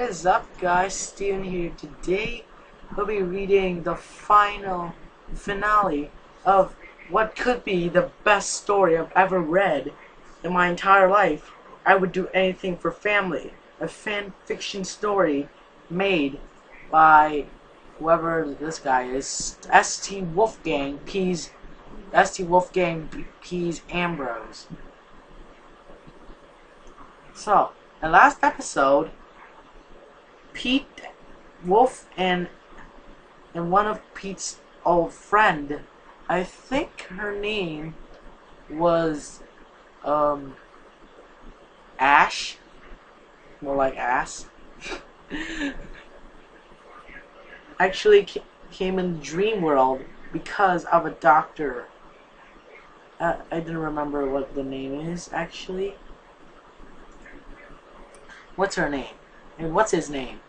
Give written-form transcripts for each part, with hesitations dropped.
is up, guys? Steven here. Today we'll be reading the finale of what could be the best story I've ever read in my entire life. I would do anything for family. A fan fiction story made by whoever this guy is. St. Wolfgang Peas Ambrose. So, the last episode, Pete Wolf and one of Pete's old friend, I think her name was Ash, more like ass, actually came in the dream world because of a doctor. I didn't remember what the name is actually. What's her name? And what's his name?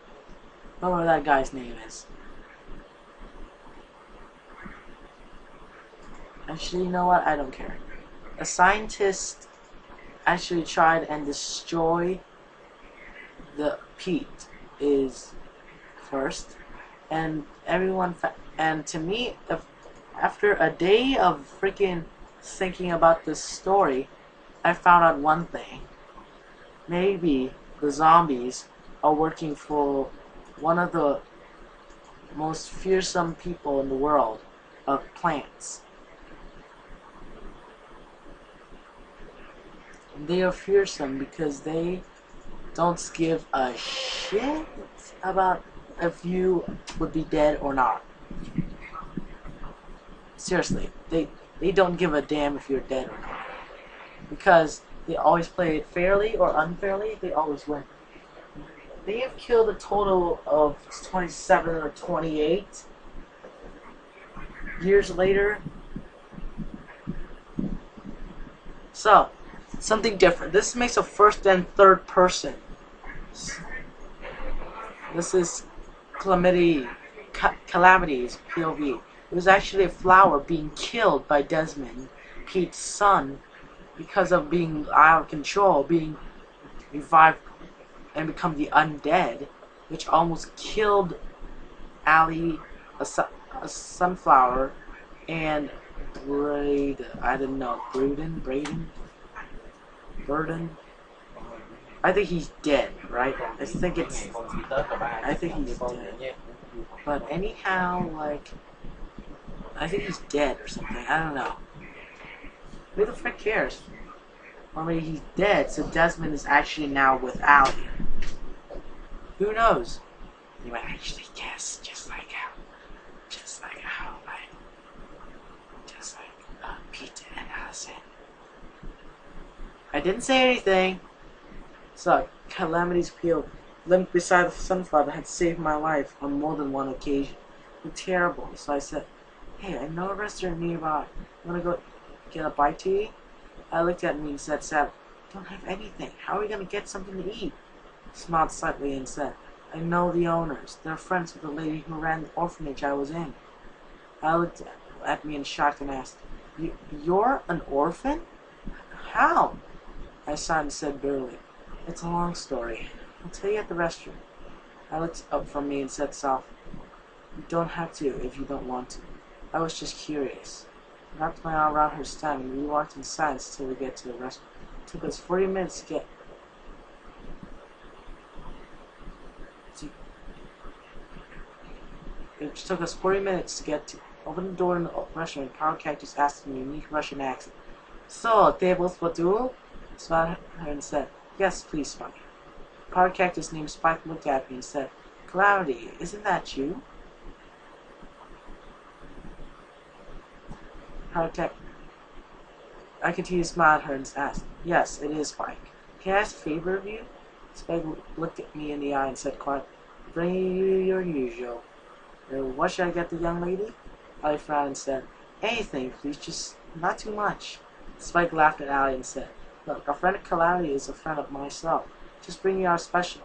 I don't know what that guy's name is. Actually, you know what? I don't care. A scientist actually tried and destroy the Pete is first, and everyone and to me, after a day of freaking thinking about this story, I found out one thing. Maybe the zombies are working for one of the most fearsome people in the world of plants. They are fearsome because they don't give a shit about if you would be dead or not. Seriously, they don't give a damn if you're dead or not. Because they always play it fairly or unfairly, they always win. They have killed a total of 27 or 28 years later. So, something different. This makes a first and third person. This is Calamity's POV. It was actually a flower being killed by Desmond, Pete's son, because of being out of control, being revived and become the undead, which almost killed Allie, a sunflower, and Burden. I think he's dead, right? I think he's dead. But anyhow, like, I think he's dead or something. I don't know. Who the frick cares? I mean, he's dead, so Desmond is actually now with Allie. Who knows? You might actually guess, just like Pete and Allison. I didn't say anything. So, Calamity's peel limped beside the sunflower that had saved my life on more than one occasion. It was terrible, so I said, "Hey, I know a restaurant nearby. You wanna go get a bite to eat?" I looked at me and said, "Sad, don't have anything. How are we gonna get something to eat?" I smiled slightly and said, "I know the owners. They're friends with the lady who ran the orphanage I was in." I looked at me in shock and asked, "You're an orphan? How?" I sighed and said bitterly, "It's a long story. I'll tell you at the restaurant." I looked up from me and said softly, "You don't have to if you don't want to. I was just curious." I wrapped my arm around her stem and we walked in silence till we get to the restaurant. It took us 40 minutes to get to open the door in the restaurant. Power Cactus asked in a unique Russian accent, "So, tables for two?" I smiled at her and said, "Yes, please, Spike." Power Cactus named Spike looked at me and said, "Cloudy, isn't that you?" I continued to smile at her and asked, "Yes, it is Spike. Can I ask a favor of you?" Spike looked at me in the eye and said quietly, "Bring you your usual." "What should I get the young lady?" I frowned and said, "Anything, please, just not too much." Spike laughed at Allie and said, "Look, a friend of Calamity is a friend of myself. Just bring me our special."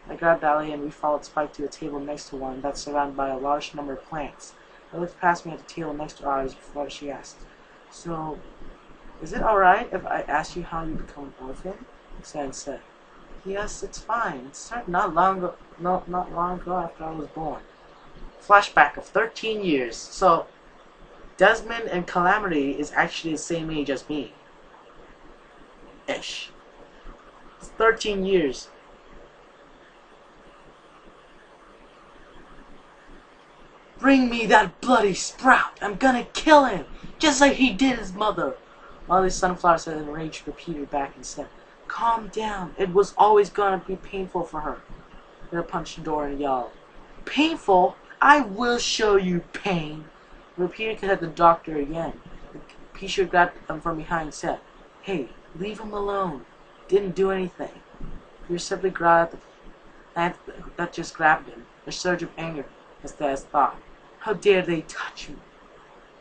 I grabbed Allie and we followed Spike to a table next to one that's surrounded by a large number of plants. I looked past me at the table next to ours before she asked, "So, is it alright if I ask you how you become an orphan?" Sam said, Yes, it's fine. It started not long ago after I was born. Flashback of 13 years. So, Desmond and Calamity is actually the same age as me. Ish. It's 13 years. Bring me that bloody sprout! I'm gonna kill him! Just like he did his mother! Molly Sunflower said enraged, repeated back and said, Calm down. It was always gonna be painful for her. Peter punched the door and yelled, Painful? I will show you pain! Peter could hit the doctor again. Peter grabbed him from behind and said, Hey, leave him alone. Didn't do anything. Peter simply grabbed the hand that just grabbed him. A surge of anger as Thad's thought. How dare they touch me?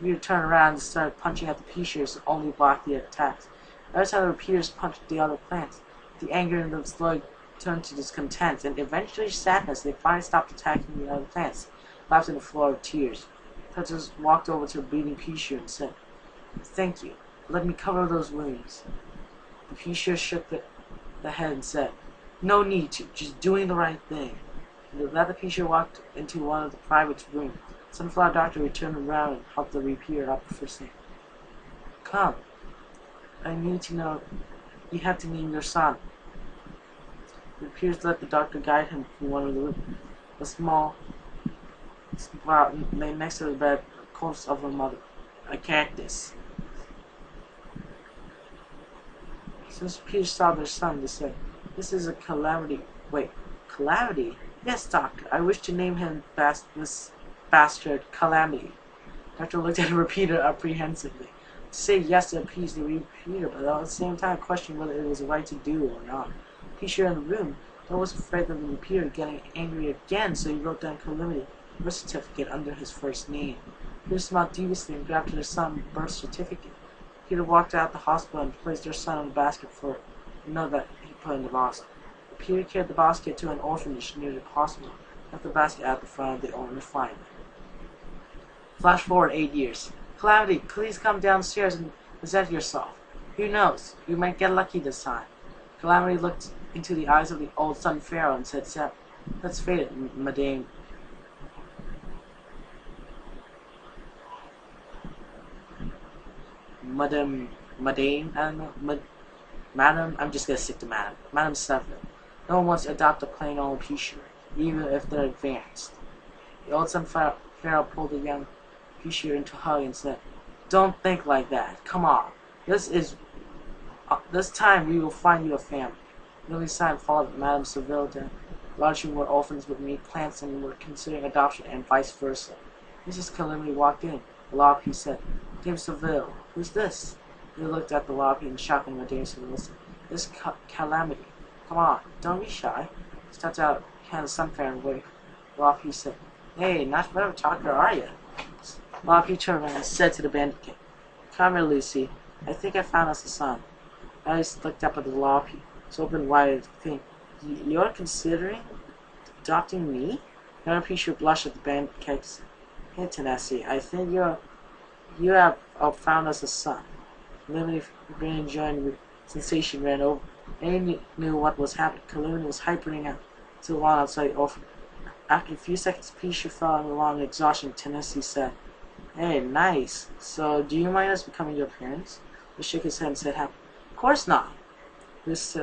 Peter turned around and started punching at the Peters, only blocked the attacks. Every time the Peters punched the other plants, the anger in them slowly turned to discontent, and eventually sadness. They finally stopped attacking the other plants, left in a floor of tears. Peters walked over to a bleeding Peter and said, Thank you. Let me cover those wounds. The Peter shook the head and said, No need to. Just doing the right thing. And let the Peter walked into one of the private rooms. Sunflower Doctor returned around and helped the repair up for saying, Come. I need to know. You have to name your son. The Peters let the doctor guide him through one of the rooms. A small spot lay next to the bed, the corpse of her mother. A cactus. Since Peter saw their son, they said, This is a calamity. Wait, calamity? Yes, doctor. I wish to name him this bastard Calamity. Doctor looked at the repeater apprehensively. To say yes to appease the repeater, but at the same time questioned whether it was right to do or not. Peter in the room, though was afraid of the repeater getting angry again, so he wrote down Calamity birth certificate under his first name. Peter smiled deviously and grabbed his son's birth certificate. Peter walked out the hospital and placed their son in a basket for that he put in the basket. Peter carried the basket to an orphanage near the hospital, left the basket at the front of the owner flying. Flash forward 8 years. Calamity, please come downstairs and present yourself. Who knows? You might get lucky this time. Calamity looked into the eyes of the old sun pharaoh and said, Let's fade it, Madame. Madame, I don't know. Madam, I'm just gonna stick to Madam. Madam Seville. No one wants to adopt a plain old Peacher, even if they're advanced. The old sun pharaoh pulled the young Peacher into a hug and said, Don't think like that. Come on. This time we will find you a family. Lily Sign followed Madame Seville down. Largely more orphans would meet plants and were considering adoption and vice versa. Mrs. Calamity walked in. The lobby said, Dame Seville, who's this? They looked at the lobby and shockingly Madame Seville said, This Calamity. Come on, don't be shy. Stepped out, handed Sunfire and waved. Lobby said, Hey, not forever talker, are you? Lobby turned around and said to the bandit king, Come here, Lucy. I think I found us a son. Alice looked up at the lobby, so open wide to think, You're considering adopting me? Madame Peacher blushed at the bandit king. Hey, Tennessee, I think you have found us a son. Calamity, grinning, enjoying the sensation, ran over. They knew what was happening. Calamity was hypering out to the lawn outside the orphanage. After a few seconds, Peacher fell on the lawn in exhaustion. Tennessee said, Hey, nice. So, do you mind us becoming your parents? He shook his head and said, Of course not. This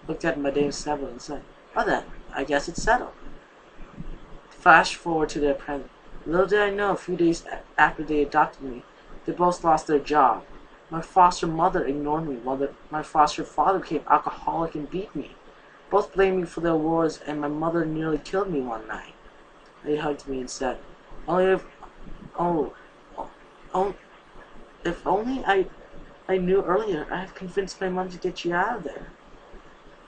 looked at Madame Seville and said, Well then, I guess it's settled. Flash forward to their present. Little did I know, a few days after they adopted me, they both lost their job. My foster mother ignored me, while my foster father became alcoholic and beat me. Both blamed me for their wars, and my mother nearly killed me one night. They hugged me and said, if only I knew earlier, I have convinced my mom to get you out of there.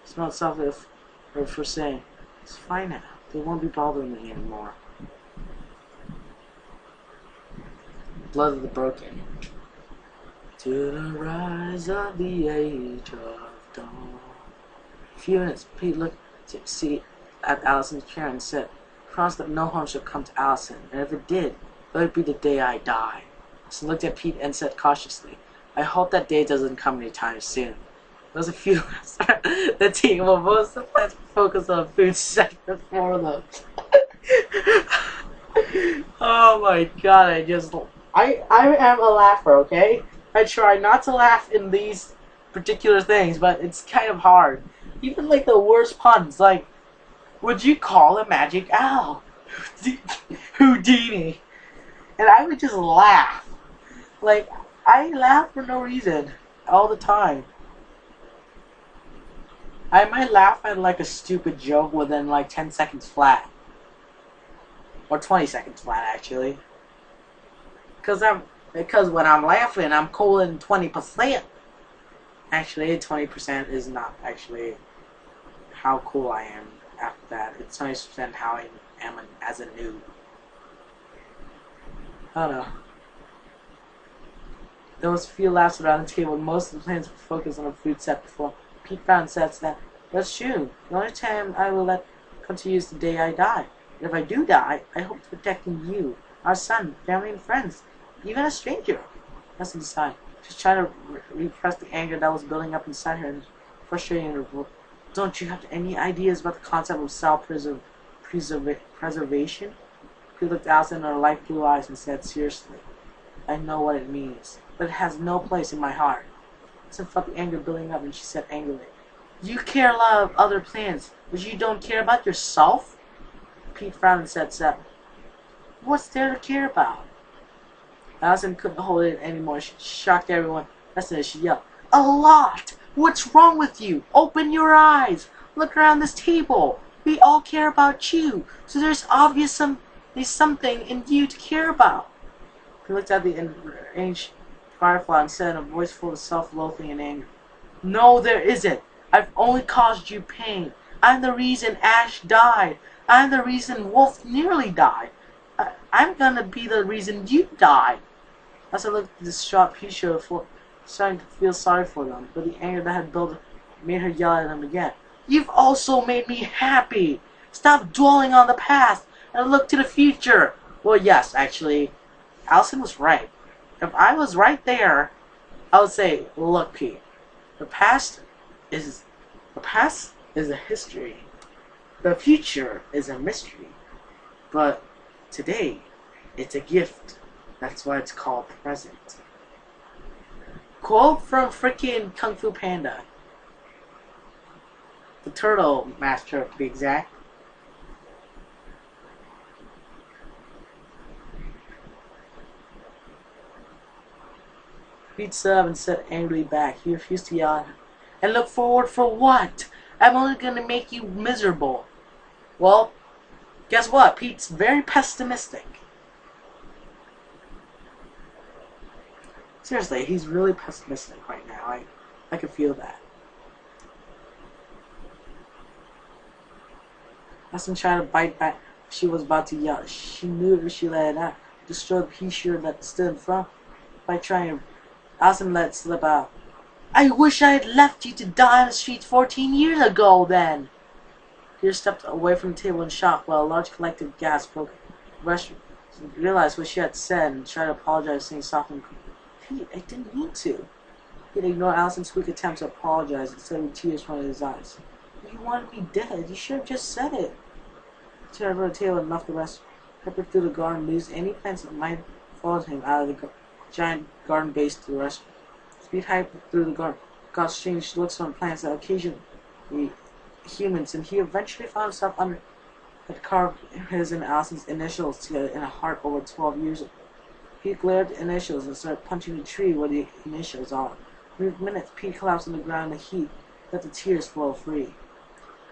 I smelled softly of her for saying, It's fine now. They won't be bothering me anymore. Blood of the Broken. To the rise of the age of dawn. A few minutes, Pete looked to see at Allison's chair and said, Promise that no harm shall come to Allison, and if it did, it would be the day I die. So looked at Pete and said cautiously, I hope that day doesn't come anytime soon. There's a few the team will most of us focus on food sector for them. Oh my god, I am a laugher, okay? I try not to laugh in these particular things, but it's kind of hard. Even like the worst puns, like, would you call a magic owl Houdini? And I would just laugh. Like, I laugh for no reason all the time. I might laugh at like a stupid joke within like 10 seconds flat. Or 20 seconds flat, actually. Because when I'm laughing, I'm cooling 20%. Actually, 20% is not actually how cool I am after that. It's 20% how I am as a noob. I don't know. There was a few laughs around the table. Most of the plans were focused on the food set before Pete found says that, that's true. The only time I will let come to you is the day I die. And if I do die, I hope to protecting you, our son, family, and friends. Even a stranger. That's inside. She's trying to repress the anger that was building up inside her and frustrating her. Don't you have any ideas about the concept of self-preservation? He looked out in her light blue eyes and said seriously, I know what it means, but it has no place in my heart. Sam felt the anger building up and she said angrily, you care a lot of other plans, but you don't care about yourself? Pete frowned and said sadly, what's there to care about? Allison couldn't hold it anymore. She shocked everyone. That's it, she yelled, a lot! What's wrong with you? Open your eyes! Look around this table! We all care about you, so there's obviously something in you to care about. He looked at the enraged Firefly and said in a voice full of self-loathing and anger, no, there isn't. I've only caused you pain. I'm the reason Ash died. I'm the reason Wolf nearly died. I'm gonna be the reason you died. As I looked at the distraught Pisha, starting to feel sorry for them, but the anger that had built made her yell at them again. You've also made me happy. Stop dwelling on the past and look to the future. Well, yes, actually, Allison was right. If I was right there, I would say, look, Pete, the past is a history. The future is a mystery. But today, it's a gift. That's why it's called present. Quote from freaking Kung Fu Panda. The turtle master, to be exact. Pete stood up and said angrily back. He refused to yell at him. And look forward for what? I'm only going to make you miserable. Well, guess what? Pete's very pessimistic. Seriously, he's really pessimistic right now. I can feel that. Allison tried to bite back. She was about to yell. She knew if she let it out, destroy the P-shirt that stood in front. By trying, Allison let it slip out. I wish I had left you to die on the streets 14 years ago, then. Peter stepped away from the table in shock while a large collective gasp broke. Rush realized what she had said and tried to apologize, saying softly, Pete, I didn't mean to. Pete ignored Allison's weak attempt to apologize and said with tears running his eyes, you wanted me dead. You should have just said it. He turned over the table and left the rest. Peppered through the garden, lose any plants that might follow him out of the giant garden base to the restaurant. Speed hyped through the garden, got strange looks from plants that occasionally humans, and he eventually found himself under had carved his and Allison's initials together in a heart over 12 years ago. He glared at the initials and started punching the tree where the initials are. For minutes, Pete collapsed on the ground in the heat, let the tears flow free.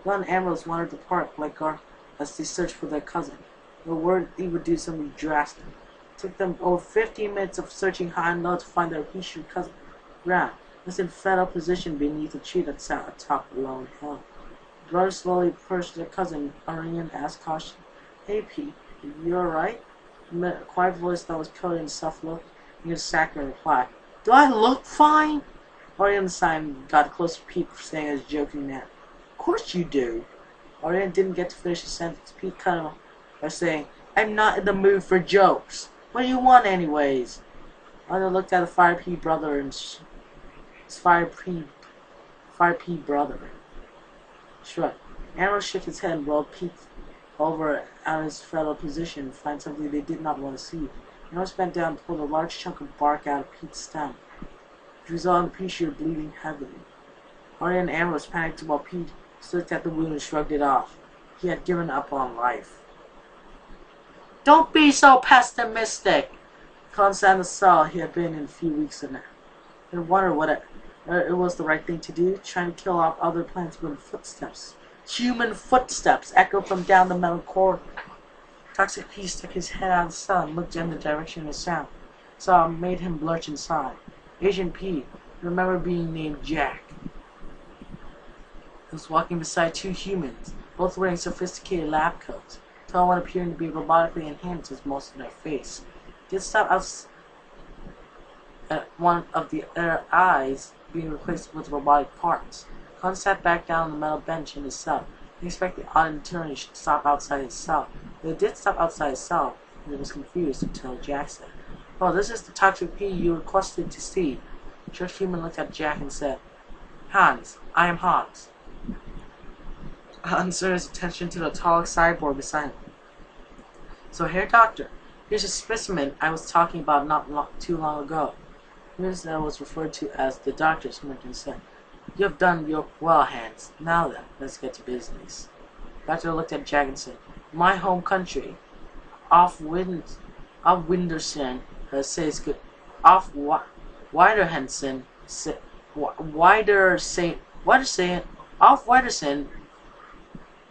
Glenn and Ambrose wandered the park like Garth as they searched for their cousin. They were worried he would do something drastic. It took them over 15 minutes of searching high and low to find their Hishu cousin, Grant, was in fetal position beneath a tree that sat atop a lone hill. The brothers slowly approached their cousin, Orion asked cautiously, Hey Pete, you alright? A quiet voice that was coated in self-look, and his saccharine replied, Do I look fine? Orion sighed and got close to Pete, saying as joking manner, Of course you do. Orion didn't get to finish his sentence. Pete cut him off by saying, I'm not in the mood for jokes. What do you want anyways? Orion looked at the Fire Pete brother and Fire Fire Pete, brother. Shrug. Ambrose shook his head and rolled Pete over at his fetal position to find something they did not want to see. Ambrose bent down and pulled a large chunk of bark out of Pete's stem, which resulted in Pete Shooter bleeding heavily. Arya and Ambrose panicked while Pete looked at the wound and shrugged it off. He had given up on life. Don't be so pessimistic! Colin sat in the cell he had been in a few weeks ago. He wondered what it was the right thing to do, trying to kill off other planets with footsteps. Human footsteps echoed from down the metal corridor. Toxic P stuck his head out of the cell and looked in the direction of the sound. So it made him lurch inside. Agent P remembered being named Jack. He was walking beside two humans, both wearing sophisticated lab coats. The tall one appearing to be robotically enhanced with most of their face. He did stop at one of their eyes being replaced with robotic parts. Khan sat back down on the metal bench in his cell. He expected the odd attorney should stop outside his cell. But it did stop outside his cell, and he was confused until Jack said, "Oh, this is the Toxic P you requested to see." The church human looked at Jack and said, "Hans, I am Hans." Hans turned his attention to the tall cyborg beside him. "So, Herr Doctor, here's a specimen I was talking about not too long ago." Here's that was referred to as the doctor's Merton said. "You have done your well, Hans. Now then, let's get to business." The doctor looked at Jack and said, "My home country, off Windersen, says good. Off Widerhensen, off Widersen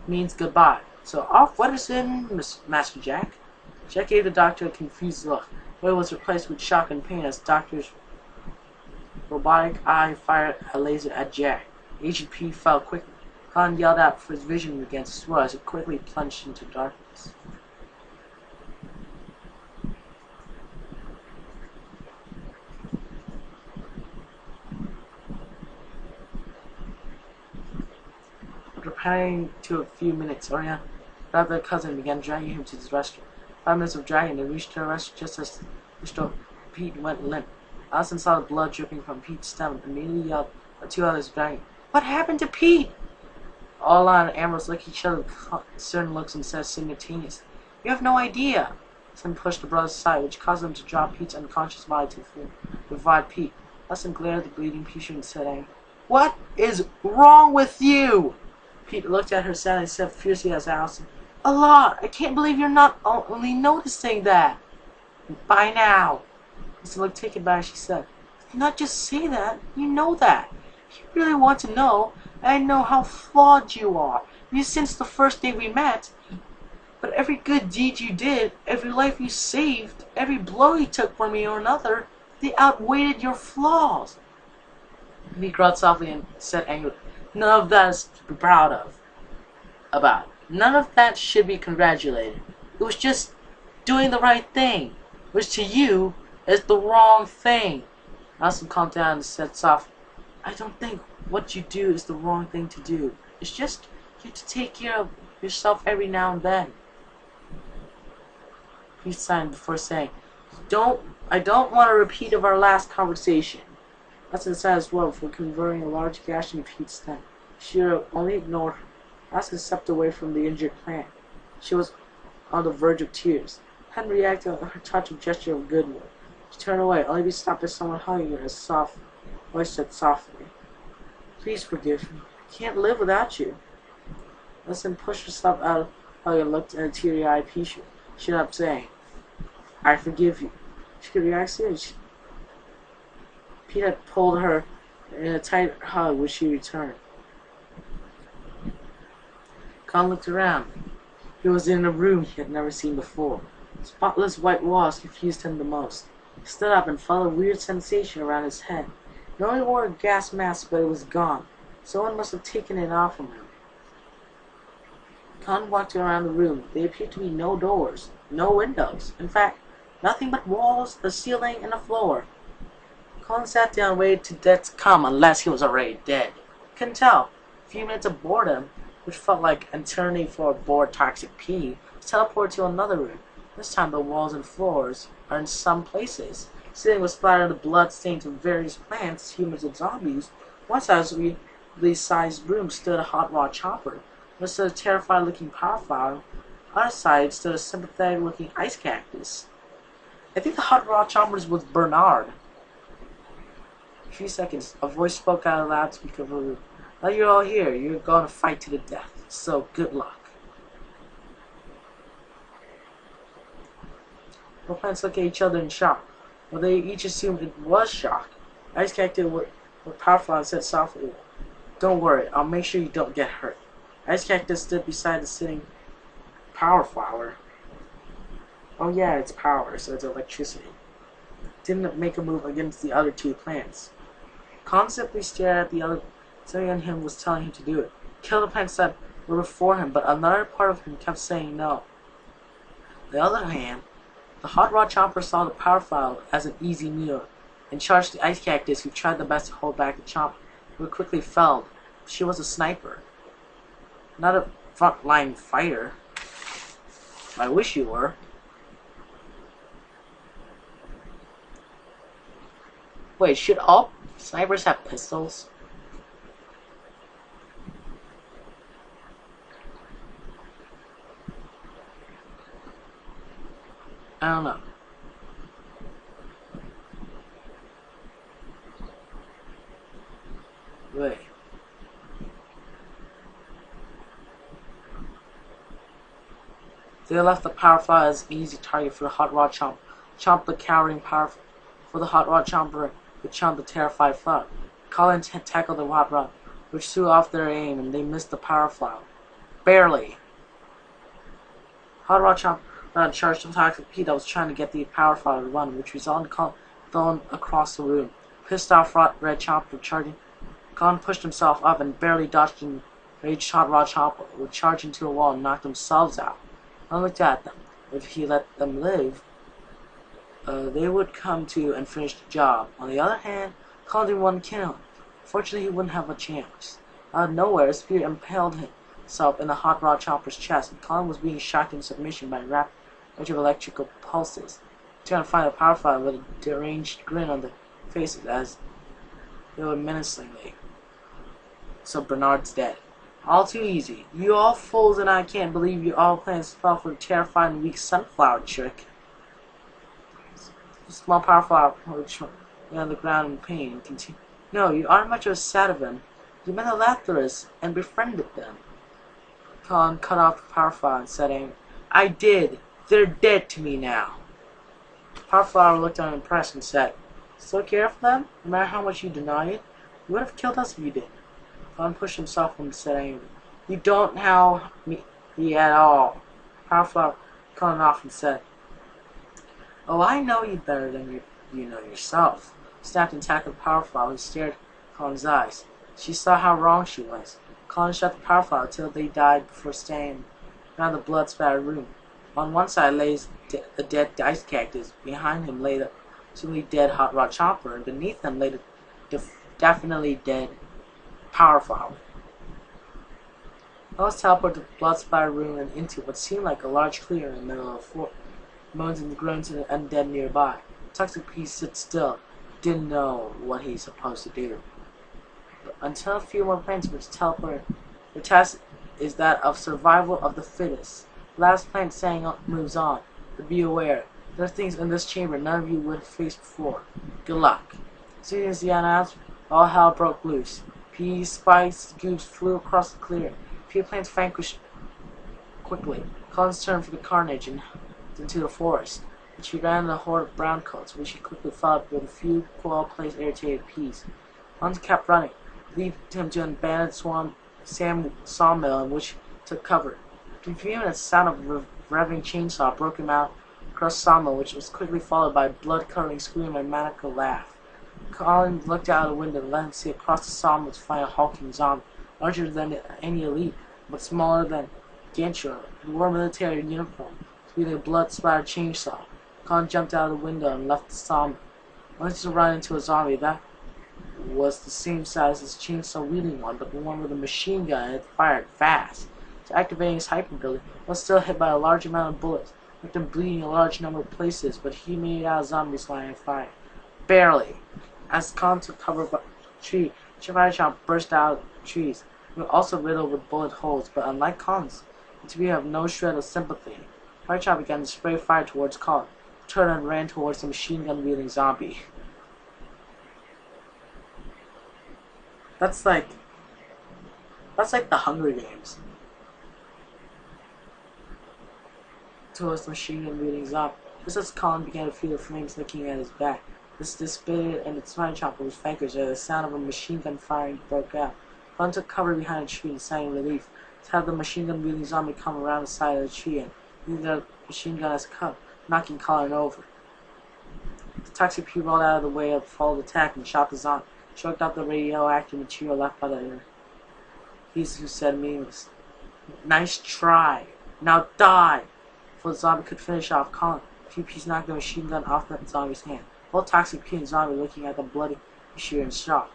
means goodbye. So off Widersen, Master Jack." Jack gave the doctor a confused look, but it was replaced with shock and pain as the doctor's robotic eye fired a laser at Jack. Agent P fell quickly. Khan yelled out for his vision again to swirl as it quickly plunged into darkness. After panning to a few minutes, Oriana grabbed their cousin and began dragging him to his restroom. 5 minutes of dragging, they reached their restroom just as Pete went limp. Allison saw the blood dripping from Pete's stomach and immediately yelled at 2 others dragging. "What happened to Pete?" All Lon and Ambrose looked at each other with concerned looks and said simultaneously, "You have no idea." Some pushed the brothers aside, which caused them to drop Pete's unconscious body to the floor. Revive Pete. Allison glared at the bleeding Pete and said, "What is wrong with you?" Pete looked at her sadly and said fiercely as Allison, "A lot. I can't believe you're not only noticing that." "By now." Allison looked taken by as she said, "Not just say that. You know that. If you really want to know, I know how flawed you are. You since the first day we met. But every good deed you did, every life you saved, every blow you took for me or another, they outweighed your flaws." He growled softly and said angrily, "None of that is to be proud of. None of that should be congratulated. It was just doing the right thing, which to you is the wrong thing." Allison calmed down and said softly, "I don't think what you do is the wrong thing to do. It's just you have to take care of yourself every now and then." He sighed before saying, I don't want a repeat of our last conversation." Allison sighed as well before converting a large gash in Pete's stomach. She only ignored her. Allison stepped away from the injured plant. She was on the verge of tears. Hadn't reacted to her touch of gesture of goodwill. She turned away, only to be stopped by someone hugging her as soft voice said softly, "Please forgive me. I can't live without you." Allison pushed herself out of the hug and looked at a teary-eyed Pete. She stood up saying, "I forgive you." She could react seriously. Pete had pulled her in a tight hug, which she returned. Khan looked around. He was in a room he had never seen before. Spotless white walls confused him the most. He stood up and felt a weird sensation around his head. He only wore a gas mask, but it was gone. Someone must have taken it off from him. Khan walked around the room. There appeared to be no doors, no windows. In fact, nothing but walls, a ceiling, and a floor. Khan sat down and waited till death to come, unless he was already dead. Couldn't tell. A few minutes of boredom, which felt like an eternity for a bored Toxic P, was teleported to another room. This time the walls and floors are in some places. The ceiling was splattered with blood stains of various plants, humans, and zombies. One side was sized room stood a hot rod chopper. There stood a terrified looking power flower. On the other side stood a sympathetic looking ice cactus. I think the hot rod chopper was Bernard. A few seconds, a voice spoke out of the loudspeaker of the room. Now you're all here. You're going to fight to the death. So good luck. Both plants looked at each other in shock. Well, they each assumed it was shock. Ice Cactus with powerful and said softly, "Don't worry, I'll make sure you don't get hurt." Ice Cactus stood beside the sitting Power Flower. Oh yeah, it's power, so it's electricity. Didn't make a move against the other two plants. Khan simply stared at the other. Something in him was telling him to do it. Kill the plants that were before him, but another part of him kept saying no. On the other hand, the hot rod chomper saw the power flower as an easy meal, and charged the ice cactus, who tried the best to hold back the chomp, who quickly fell. She was a sniper, not a front-line fighter. I wish you were. Wait, should all snipers have pistols? I don't know. Wait. They left the power flower as an easy target for the hot rod chomp. Chomp the cowering power for the hot rod chomper, would chomp the terrified flower. Colin tackled the hot rod, which threw off their aim, and they missed the power flower. Barely. Hot rod chomp charged the toxic Pete that was trying to get the power flower to run, which resulted in Colin thrown across the room. Pissed off red chomper charging, Colin pushed himself up and barely dodged and raged hot rod chomper would charge into a wall and knock themselves out. I looked at them. If he let them live, they would come to and finish the job. On the other hand, Colin didn't want to kill him. Fortunately, he wouldn't have a chance. Out of nowhere, a spear impaled himself in the hot rod chomper's chest, and Colin was being shocked into submission by a rapid range of electrical pulses. Trying to find a power flower with a deranged grin on their faces as they were menacingly. So Bernard's dead. All too easy. You all fools, and I can't believe you all planned to fell for a terrifying weak sunflower trick. The small power flower which lay on the ground in pain and continued. No, you aren't much of a Sadavan. You met the Lathrus and befriended them. Colin cut off the power flower and said angrily, I did. They're dead to me now. The power flower looked unimpressed and said, Still care for them? No matter how much you deny it? You would have killed us if you did. Colin pushed himself and said angrily, You don't know me at all. Power flower cut off and said, Oh, I know you better than you know yourself. Snapped and tackled the power flower, who stared at Colin's eyes. She saw how wrong she was. Colin shot the power flower till they died before staying around the blood-spattered room. On one side lay a dead ice cactus. Behind him lay the presumably dead hot rod chomper, and beneath them lay the definitely dead power flower. I was teleported to the blood-spattered room and into what seemed like a large clearing in the middle of the floor. Moans and groans of the undead nearby. Toxic Piece sits still. Didn't know what he's supposed to do. But until a few more plants which teleport, the task is that of survival of the fittest. The last plant saying moves on, but be aware, there are things in this chamber none of you would have faced before. Good luck. As soon as the announcement, all hell broke loose. Peas, spikes, goose flew across the clearing. A few plants vanquished quickly. Colin's turned for the carnage and into the forest, which he ran the horde of browncoats, which he quickly followed with a few well-placed irritated peas. Hans kept running, leading him to an abandoned sawmill in which he took cover. In a few minutes, the sound of a revving chainsaw broke him out across the sawmill, which was quickly followed by a blood-curdling scream and a maniacal laugh. Colin looked out of the window and let him see across the sawmill to find a hulking zombie, larger than any elite, but smaller than Gantra, who wore a military uniform, wielding a blood-splattered chainsaw. Colin jumped out of the window and left the sawmill, only to run into a zombie that was the same size as the chainsaw-wielding one, but the one with a machine gun and it fired fast. So activating his hyper ability, was still hit by a large amount of bullets, left him bleeding a large number of places, but he made out zombies lying on fire. Barely. As Colin took cover by a tree, Chomp burst out trees. We were also riddled with bullet holes, but unlike Collins, we have no shred of sympathy. Firechild began to spray fire towards Colin, who turned and ran towards the machine gun wielding zombie. That's like the Hunger Games. Towards the machine gun wielding zombie. Just as Colin began to feel the flames licking at his back, this dissipated and its fire chopper was flankers as the sound of a machine gun firing broke out. Colin took cover behind a tree and sighed in relief to have the machine gun wielding zombie come around the side of the tree and use the machine gun as cover, knocking Colin over. The toxic pea rolled out of the way of the followed attack and shot the zombie, choked out the radioactive material left by the air. He's who said meaningless, "Nice try. Now die!" Before the zombie could finish off Colin, a few peas knocked the machine gun off the zombie's hand. Both toxic pea and zombie looking at the bloody issue in shock.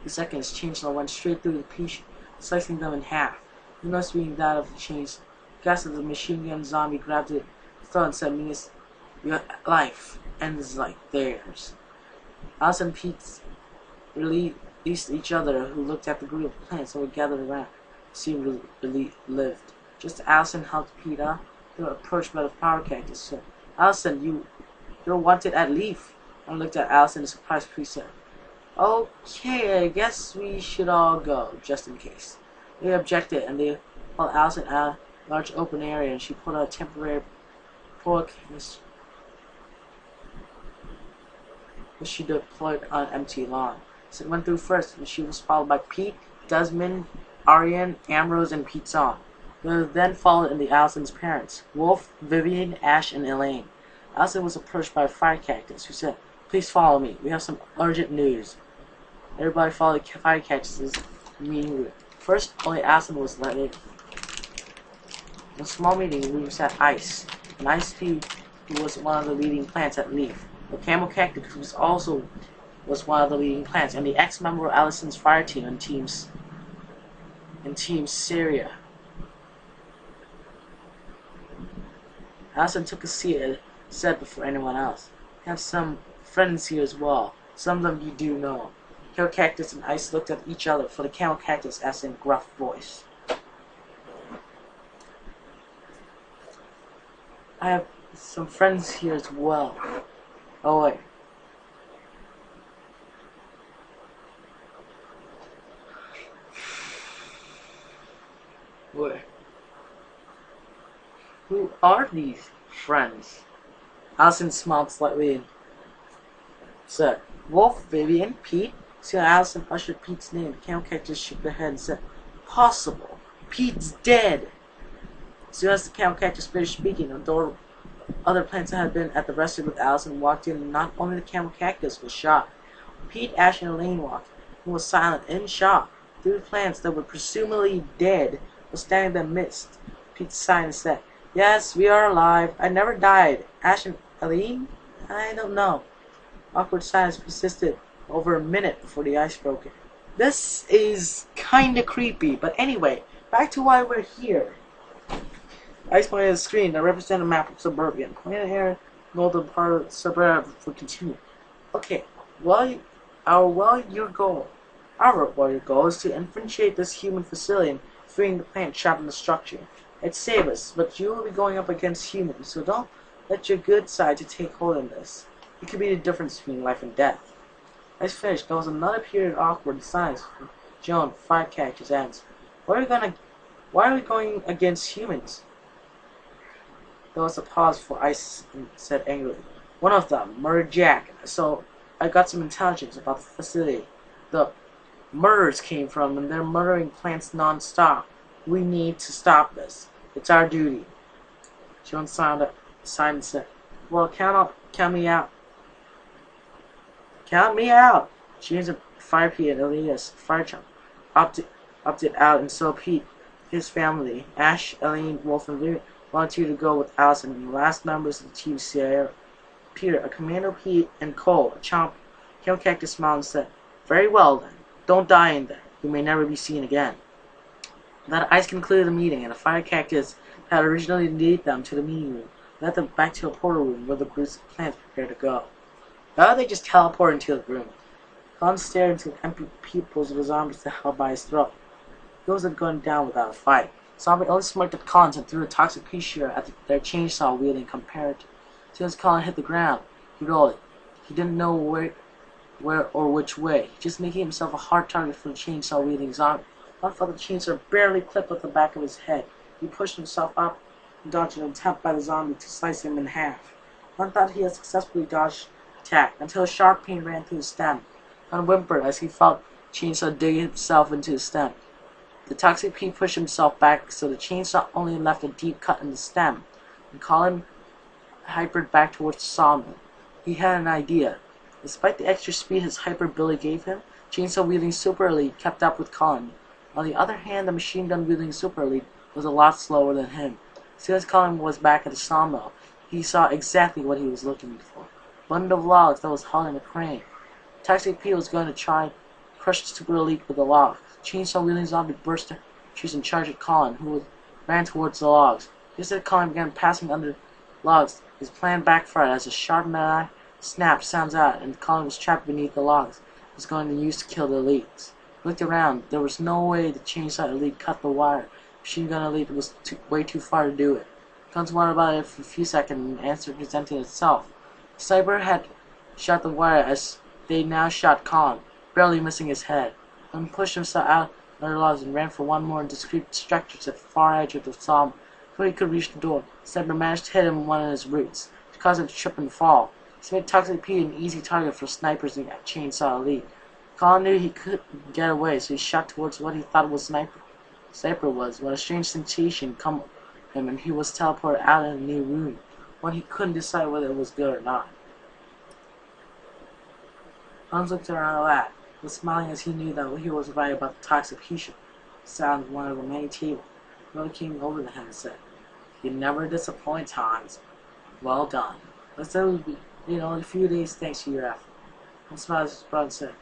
The seconds chainsaw went straight through the pea, slicing them in half. The nurse being that of the chains, gasped as the machine gun zombie grabbed it, throat and said, "Means your life ends like theirs." Alice and Pete released each other, who looked at the group of plants that were gathered around, seemed lived. Just as Allison helped Pete up, they were approached by the flower cactus. So, "Allison, you're wanted at Leaf." And looked at Allison in surprise. Pete said, "Okay, I guess we should all go, just in case." They objected, and they followed Allison out a large open area, and she pulled out a temporary pork which she deployed on an empty lawn. So it went through first, and she was followed by Pete, Desmond, Ariane, Ambrose, and Pete's aunt. They were then followed in the Allison's parents, Wolf, Vivian, Ash, and Elaine. Allison was approached by a fire cactus, who said, "Please follow me. We have some urgent news." Everybody followed the fire cactus's meeting room. First, only Allison was let in. In a small meeting room sat Ice, an Ice Tea who was one of the leading plants at Leaf. The camel cactus who was one of the leading plants, and the ex-member of Allison's fire team and Team Syria. Allison took a seat and said before anyone else, "I have some friends here as well. Some of them you do know." Camel Cactus and Ice looked at each other, for the Camel Cactus asked in a gruff voice, "I have some friends here as well." "Oh wait. Wait. Who are these friends?" Allison smiled slightly and said, "Wolf, Vivian, Pete." Soon Allison ushered Pete's name. The Camel Cactus shook their head and said, "Possible. Pete's dead." As soon as the Camel Cactus finished speaking, the other plants that had been at the restaurant with Allison walked in, and not only the Camel Cactus was shocked. Pete, Ash, and Elaine walked, and was silent in shock. Three plants that were presumably dead were standing in their midst. Pete sighed and said, "Yes, we are alive. I never died." Ash and Elaine? "I don't know." Awkward silence persisted over a minute before the ice broke. This is kinda creepy, but anyway, back to why we're here. Ice pointed at the screen that represented a map of Suburbia. Pointed here, northern part of the suburb would continue. Okay, our warrior goal is to infiltrate this human facility and freeing the plant trapped in the structure. It's save us, but you will be going up against humans, so don't let your good side to take hold in this. It could be the difference between life and death. As finished, there was another period of awkward silence from Joan, Fire Cactus, and why are we going against humans? There was a pause for Ice said angrily, "One of them murdered Jack, so I got some intelligence about the facility the murders came from, and they're murdering plants non-stop. We need to stop this. It's our duty." Joan signed and said, "Well, count me out." "Count me out!" James and Fire Pete and Elias, Fire Chump, opted out, and so Pete, his family, Ash, Elaine, Wolf, and Vivian volunteered to go with Allison and the last members of the Team Sierra. Peter, a Commando Pete, and Cole, a Chomp. Camel Cactus smiled and said, "Very well then. Don't die in there. You may never be seen again." That Ice concluded the meeting, and the Fire Cactus had originally lead them to the meeting room, led them back to a portal room where the groups of plants prepared to go. Now they just teleported into the room. Colin stared into the empty pupils of the zombies that held by his throat. He wasn't going down without a fight. Zombie only smirked at Collins and threw a toxic creature at their chainsaw-wielding comparator. As soon as Colin hit the ground, he rolled it. He didn't know where or which way, just making himself a hard target for the chainsaw-wielding zombie. Colin felt the chainsaw barely clip at the back of his head. He pushed himself up and dodged an attempt by the zombie to slice him in half. Colin thought he had successfully dodged attack until a sharp pain ran through his stem. Colin whimpered as he felt the chainsaw dig itself into his stem. The toxic pea pushed himself back so the chainsaw only left a deep cut in the stem, and Colin hypered back towards the sawmill. He had an idea. Despite the extra speed his hyper ability gave him, chainsaw-wielding Super Elite kept up with Colin. On the other hand, the machine gun-wielding Super Elite was a lot slower than him. As soon as Colin was back at the sawmill, he saw exactly what he was looking for. A bundle of logs that was hauling a crane. The toxic pea was going to try crush the Super Elite with the log. Chainsaw-wielding zombie burst her. She was in charge of Colin, who ran towards the logs. Just as Colin began passing under logs, his plan backfired as a sharp knife snap sounds out, and Colin was trapped beneath the logs. He was going to use to kill the elites. He looked around. There was no way the chainsaw elite cut the wire. Machine gun elite was way too far to do it. Colin's wondered about it for a few seconds, and the answer presented itself. The sniper had shot the wire as they now shot Colin, barely missing his head. Colin pushed himself out under the logs and ran for one more discreet stretcher to the far edge of the saw. Before he could reach the door, the sniper managed to hit him one of his roots, to cause him to trip and fall. This made Toxic P an easy target for snipers in Chainsaw Elite. Colin knew he couldn't get away, so he shot towards what he thought was sniper was, when a strange sensation came him and he was teleported out in a new room, one he couldn't decide whether it was good or not. Hans looked around a lot, was smiling as he knew that he was right about the toxic patient. He sat on one of the many tables. Brother came over to him and said, "You never disappoint, Hans. Well done. Let's say it'll be, a few days thanks to your effort." Hans smiled at his brother and said,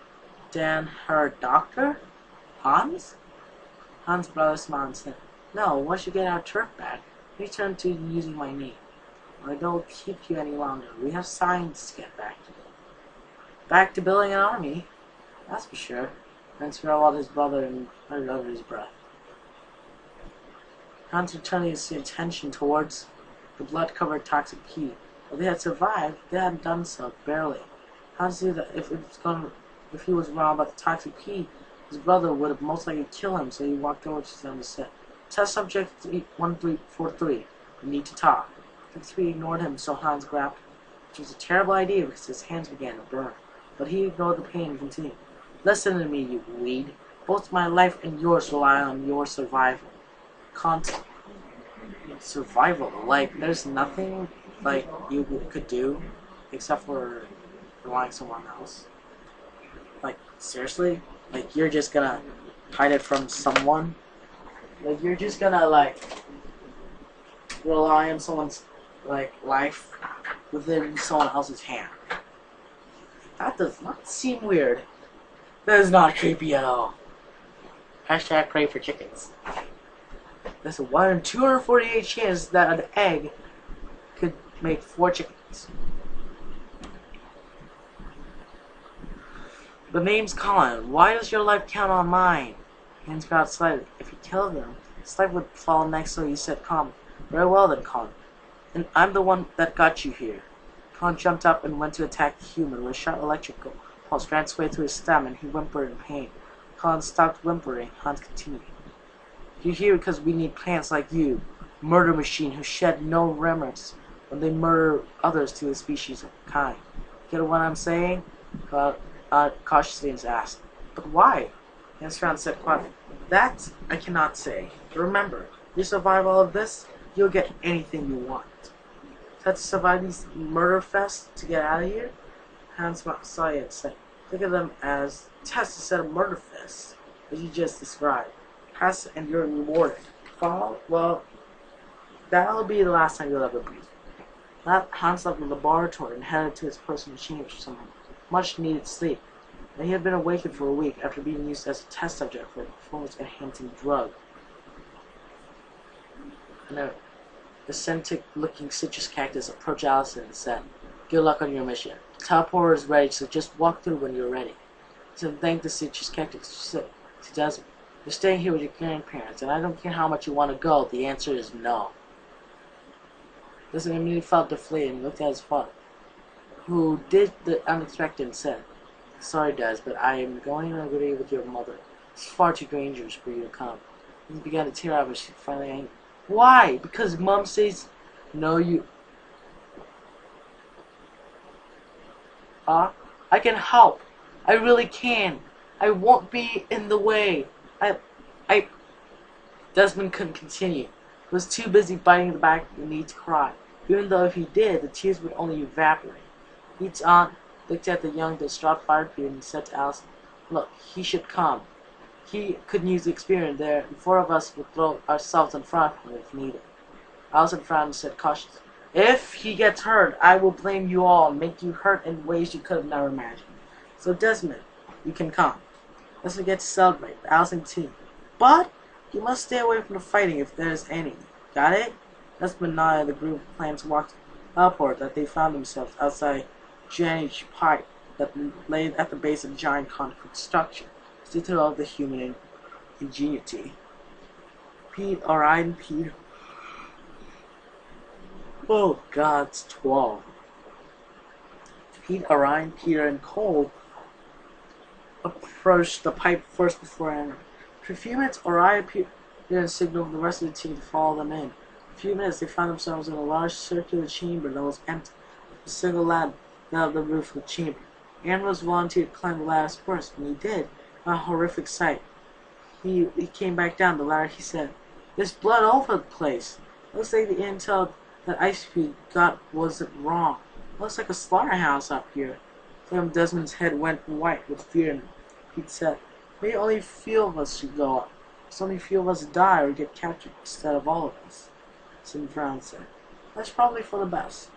"Dan, her doctor? Hans?" Hans' brother smiled and said, "No, once you get our turf back, return to using my name. I don't keep you any longer. We have science to get back to. Back to building an army, that's for sure." Hans farewelled his brother and uttered under his breath. Hans returned his attention towards the blood-covered toxic pea. While they had survived, they had done so barely. Hans knew that if he was wrong about the toxic pea, his brother would have most likely killed him, so he walked over to them and said, "Test subject 1343. We need to talk." The three ignored him, so Hans grabbed him, which was a terrible idea because his hands began to burn. But he ignored the pain and continued. "Listen to me, you weed. Both my life and yours rely on your survival." Survival? Like, there's nothing, like, you could do except for relying on someone else? Like, seriously? Like, you're just gonna hide it from someone? Like, you're just gonna, like, rely on someone's, like, life within someone else's hand? That does not seem weird. That is not creepy at all. Hashtag pray for chickens. There's a 1 in 248 chance that an egg could make 4 chickens. The name's Colin. Why does your life count on mine? Hans got slightly. If you killed them, his life would fall next, so he said calmly. "Very well then, Colin. And I'm the one that got you here." Colin jumped up and went to attack the human with a sharp electrical pulse ran its way through his stem, and he whimpered in pain. Colin stopped whimpering. Hans continued. "You're here because we need plants like you, murder machine who shed no remorse when they murder others to the species of kind. Get what I'm saying?" Cautiously asked. "But why?" Hans Franz said quietly. "That I cannot say. But remember, if you survive all of this, you'll get anything you want." "So to survive these murder fests to get out of here?" Hans saw it and said, "Think of them as tests instead of murder fests, as you just described. Pass and you're rewarded. Fall? Well, that'll be the last time you'll ever breathe." Hans left the laboratory and headed to his personal chambers for some much-needed sleep. And he had been awakened for a week after being used as a test subject for a performance-enhancing drug. And a eccentric-looking citrus cactus approached Allison and said, "Good luck on your mission. The teleporter is ready, so just walk through when you're ready." to thank the citrus cactus to Desmond. You're staying here with your grandparents, and I don't care how much you want to go. The answer is no. Desmond immediately felt deflated and looked at his father, who did the unexpected and said, "Sorry, Des, but I am going to agree with your mother. It's far too dangerous for you to come." He began to tear up, but she finally angry. "Why? Because Mom says no. You I can help. I really can. I won't be in the way. I Desmond couldn't continue. He was too busy biting the back of the knee to cry. Even though if he did, the tears would only evaporate. Pete's aunt looked at the young, distraught Firebeard and said to Allison, "Look, he should come. He could use the experience there, and four of us would throw ourselves in front of him if needed." Allison frowned and said cautiously, "If he gets hurt, I will blame you all and make you hurt in ways you could have never imagined. So Desmond, you can come. Let's get to celebrate, the Allison team. But you must stay away from the fighting if there is any. Got it?" Desmond nodded. The group of plants walked upward that they found themselves outside Janich Pipe that lay at the base of a giant concrete structure, seated of the human ingenuity. Pete, Orion, Pete. Oh God, it's 12. Pete, Orion, Peter, and Cole approached the pipe first before entering. For a few minutes, Orion, Peter, and signaled the rest of the team to follow them in. For a few minutes, they found themselves in a large circular chamber that was empty. A single ladder led up the roof of the chamber. Ambrose volunteered to climb the ladder first. When he did, a horrific sight. He came back down the ladder. He said, "There's blood all over the place. Looks like the intel that Ice Speed got wasn't wrong. Looks like a slaughterhouse up here." From Desmond's head went white with fear, and Pete said, "Maybe only a few of us should go up. So only a few of us die or get captured instead of all of us." Sim Brown said, "That's probably for the best."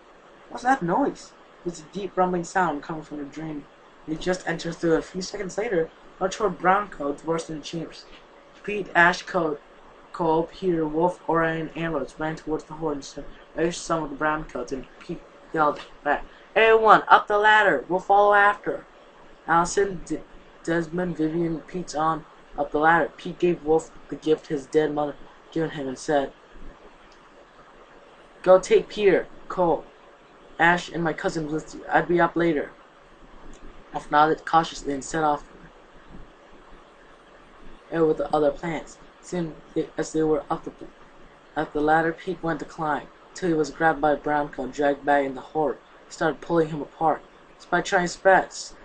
"What's that noise?" It was a deep rumbling sound coming from the drain. They just entered through. A few seconds later, large horde of browncoats burst into the chambers. Pete, Ashcoat, Cole, Peter, Wolf, Orion, and Ambrose ran towards the horde and surged some of the browncoats, and Pete yelled back, "Everyone, up the ladder! We'll follow after." Allison, Desmond, Vivian, Pete's on up the ladder. Pete gave Wolf the gift his dead mother given him and said, "Go take Peter, Cole, Ash, and my cousin with you. I'd be up later." Wolf nodded cautiously and set off with the other plants. Soon, as they were up the ladder, Pete went to climb, till he was grabbed by a browncoat, dragged back in the horde. He started pulling him apart. Despite trying his best,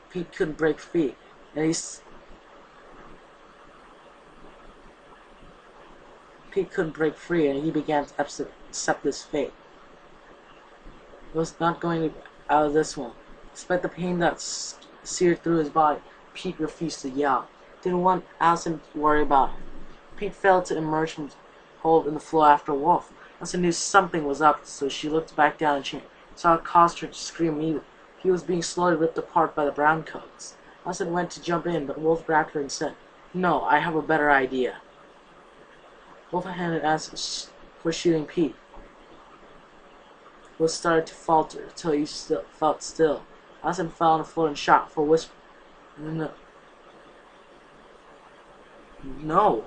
Pete couldn't break free, and he began to accept his fate. He was not going to get out of this one. Despite the pain that seared through his body, Pete refused to yell. Didn't want Allison to worry about him. Pete failed to emerge from his hole in the floor after Wolf. Allison knew something was up, so she looked back down and she saw it caused her to scream immediately. He was being slowly ripped apart by the browncoats. Allison went to jump in, but Wolf grabbed her and said, "No, I have a better idea." Wolf handed Allison for shooting Pete. Was started to falter till he felt still. Allison fell on the floor and shot for whisper. No.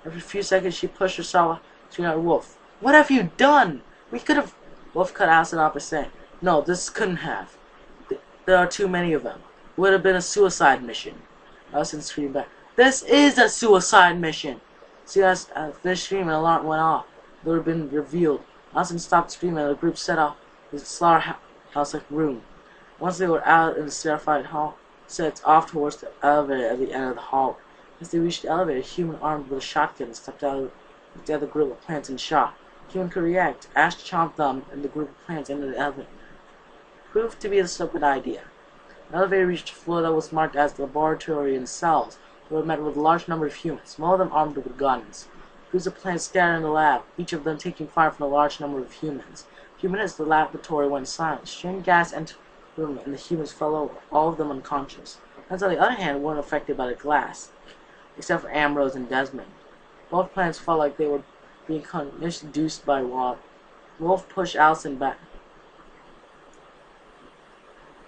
Every few seconds she pushed herself to at Wolf. "What have you done? We could have..." Wolf cut Allison off by saying, "No, this couldn't have. There are too many of them. It would have been a suicide mission." Allison screamed back, "This is a suicide mission!" Soon as finished screaming, an alarm went off. They had been revealed. Allison stopped screaming and the group set off the slaughterhouse-like room. Once they were out in the terrified hall, set off towards the elevator at the end of the hall. As they reached the elevator, a human armed with a shotgun stepped out of the other group of plants and shot. The human could react. Ash chomped them, and the group of plants entered the elevator. Proved to be a stupid idea. The elevator reached a floor that was marked as the laboratory and cells. They were met with a large number of humans, most of them armed with guns. Groups of plants scattered in the lab, each of them taking fire from a large number of humans. A few minutes, the laboratory went silent. Strange gas entered the room, and the humans fell over, all of them unconscious. Plants, on the other hand, weren't affected by the glass, except for Ambrose and Desmond. Both plants felt like they were being induced by water. Wolf pushed Allison back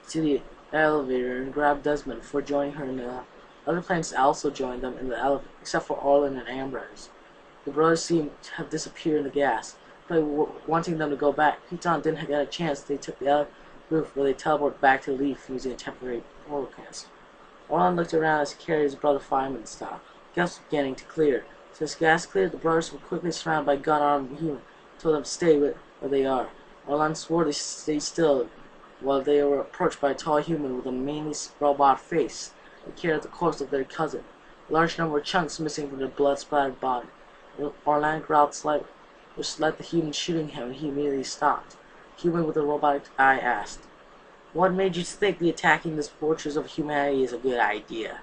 to the elevator and grabbed Desmond before joining her in the other planes also joined them in the elevator, except for Orlin and Ambrose. The brothers seemed to have disappeared in the gas. By wanting them to go back, Piton didn't get a chance. They took the other roof where they teleported back to Leaf using a temporary portal cancel. Orlin looked around as he carried his brother fireman style. Gas was beginning to clear. So as gas cleared, the brothers were quickly surrounded by gun-armed humans, told them to stay where they are. Orlin swore to stay still while they were approached by a tall human with a manly robot face that carried the corpse of their cousin, a large number of chunks missing from their blood-splattered body. Orlin growled slightly, which led the human shooting him, and he immediately stopped. The human with the robotic eye asked, "What made you think the attacking this fortress of humanity is a good idea?"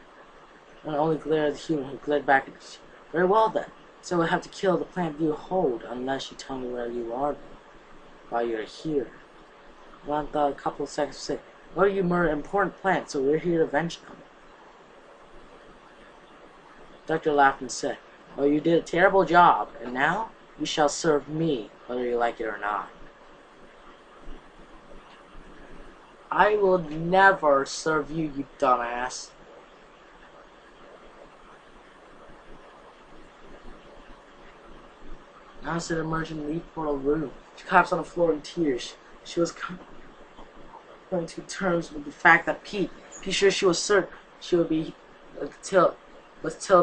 And only glared at the human, who glared back at us. "Very well then, so we'll have to kill the plant you hold, unless you tell me where you are while you're here." Ron thought a couple of seconds to say, "Well, you murdered an important plant, so we're here to avenge them." The doctor laughed and said, "Well, you did a terrible job, and now you shall serve me, whether you like it or not." "I will never serve you, you dumbass." Now Sid emerged in the leaf portal room. She collapsed on the floor in tears. She was coming to terms with the fact that Pete sure she was certain she would be till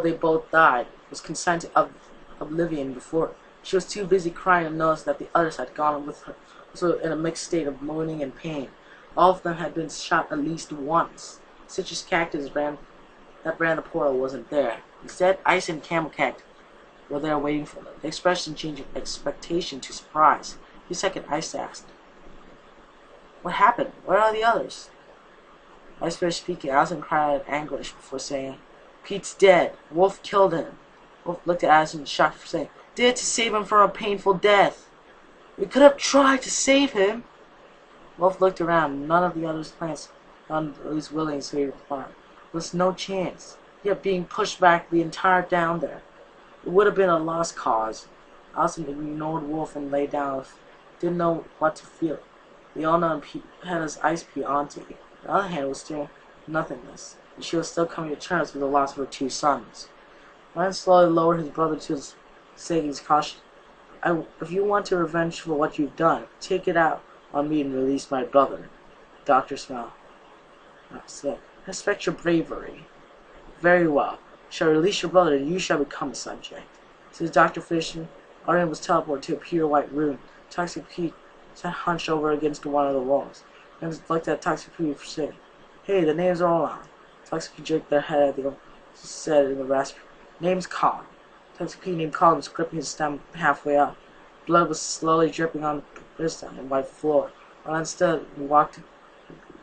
they both died, was consigned to oblivion before. She was too busy crying to notice that the others had gone with her, also in a mixed state of mourning and pain. All of them had been shot at least once. Citrus Cactus that ran the portal wasn't there. Instead, Ice and Camel Cactus were there waiting for them. The expression changed from expectation to surprise. A few seconds, Ice asked, "What happened? Where are the others?" Ice finished speaking. Allison cried in anguish before saying, "Pete's dead. Wolf killed him." Wolf looked at Allison in shock for saying, "Did to save him from a painful death. We could have tried to save him." Wolf looked around. None of the others' plans was willing, so he replied, "There was no chance. He kept being pushed back the entire down there. It would have been a lost cause." Allison ignored Wolf and lay down. Didn't know what to feel. Leona had his ice pea onto it. On the other hand, was staring nothingness, and she was still coming to terms with the loss of her two sons. Ryan slowly lowered his brother to his savings caution. "If you want to revenge for what you've done, take it out on me and release my brother." The doctor smiled. I said, "I respect your bravery." "Very well. Shall release your brother, and you shall become a subject." So the doctor finished, Arian was teleported to a pure white room. Toxic Pete sat hunched over against one of the walls, and looked at Toxic Pete for saying, "Hey, the name's all on." Toxic Pete jerked their head at the said in the raspy, "Name's Colin." Toxic Pete named Colin was gripping his stem halfway up. Blood was slowly dripping on the stem and white floor. While instead walked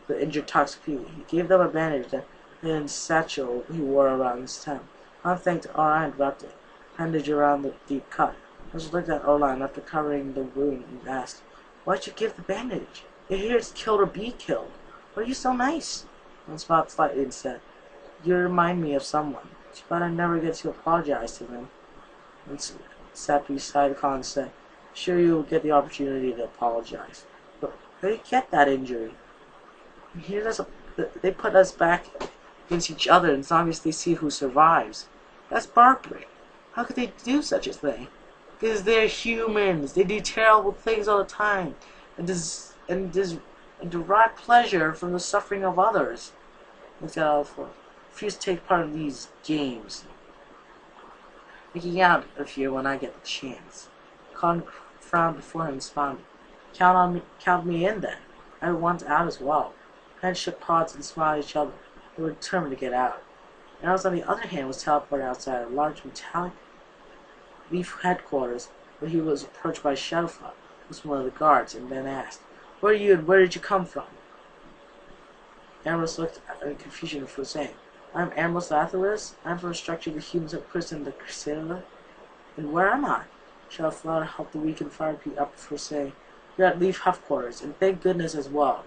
the injured Toxic Pete. He gave them a bandage and satchel he wore around his stem. Colin thanked Orion, wrapped the bandage around the deep cut. I just looked at Orion after covering the wound and asked, "Why'd you give the bandage? You're here to kill or be killed. Why are you so nice?" He smiled slightly and said, "You remind me of someone. But I never get to apologize to them." And sat beside Colin and said, "Sure you'll get the opportunity to apologize. But where did you get that injury?" They put us back against each other, and it's obviously see who survives. That's barbaric. How could they do such a thing? Because they're humans. They do terrible things all the time, and derive pleasure from the suffering of others. Look at all four. Refuse to take part in these games. Making out of here when I get the chance. Colin frowned before him and responded, Count me in then. I want out as well." Men shook paws and smiled at each other. They were determined to get out. Arrows, on the other hand, was teleported outside a large metallic Leaf headquarters, where he was approached by Shadowfly, who was one of the guards, and then asked, "Who are you and where did you come from?" Ambrose looked in confusion before saying, "I'm Ambrose Latherus. I'm from a structure the humans have christened the Crusader." "And where am I?" Shadowfly helped the weakened Firepete up before saying, "You're at Leaf headquarters, and thank goodness as well.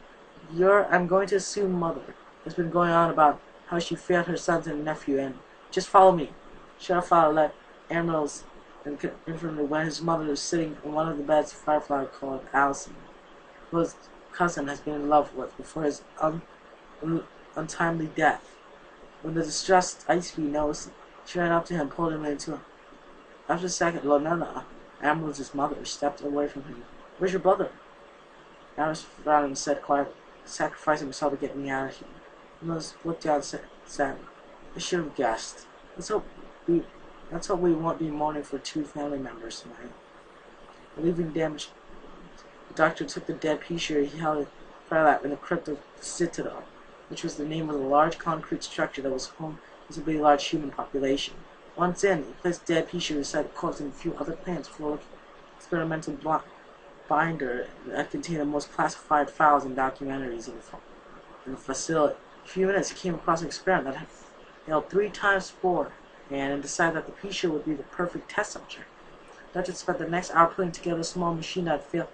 I'm going to assume mother, has been going on about how she failed her sons and nephew, and just follow me." Shadowfly led Ambrose and confirmed when his mother was sitting in one of the beds Firefly called Allison, who his cousin has been in love with before his untimely death. When the distressed Iceby noticed, she ran up to him, pulled him into. After a second, Lonena, Ambrose' mother, stepped away from him. "Where's your brother?" Ambrose frowned and said quietly, "Sacrificing himself to get me out of here." Ambrose looked down and said sadly, "I should have guessed. Let's hope we won't be mourning for two family members tonight." Leaving damage, the doctor took the dead Pisher he held in the crypt of the Citadel, which was the name of the large concrete structure that was home to a large human population. Once in, he placed dead Pisher beside the corpse and a few other plants for experimental binder that contained the most classified files and documentaries in the facility. In a few minutes, he came across an experiment that had failed 3 times before, and decided that the Pisher would be the perfect test subject. The doctor spent the next hour putting together a small machine that had failed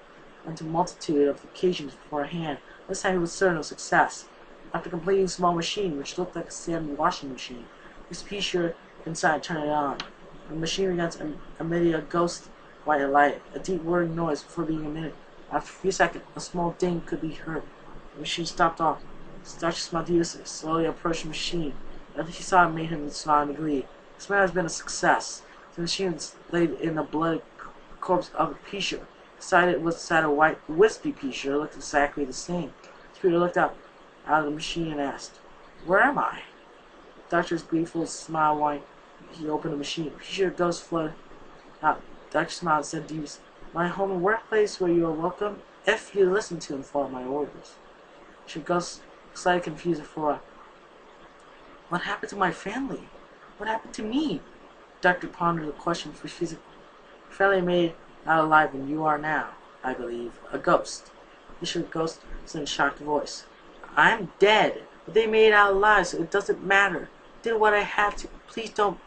on a multitude of occasions beforehand. This time he was certain of success. After completing the small machine, which looked like a standard washing machine, his Pisher inside turned it on. The machine began to emit a ghost white light, a deep whirring noise before being emitted. After a few seconds, a small ding could be heard. The machine stopped off. Dr. Smaldius slowly approached the machine. Everything he saw made him smile in glee. The experiment has been a success. The machine was laid in the bloody corpse of a Pisher. Beside it sat a white, wispy Pisher, looked exactly the same. Peter looked up out of the machine and asked, "Where am I?" The doctor's gleeful smile while he opened the machine. Pisher ghost floated out. The doctor smiled and said to us, "My home and workplace where you are welcome, if you listen to and follow my orders." Pisher ghost slightly confused for "What happened to my family? What happened to me?" The doctor pondered the question for physical. "Your family made out alive and you are now, I believe, a ghost." Pisher ghost said in a shocked voice, "I'm dead, but they made out alive, so it doesn't matter. I did what I had to. Please don't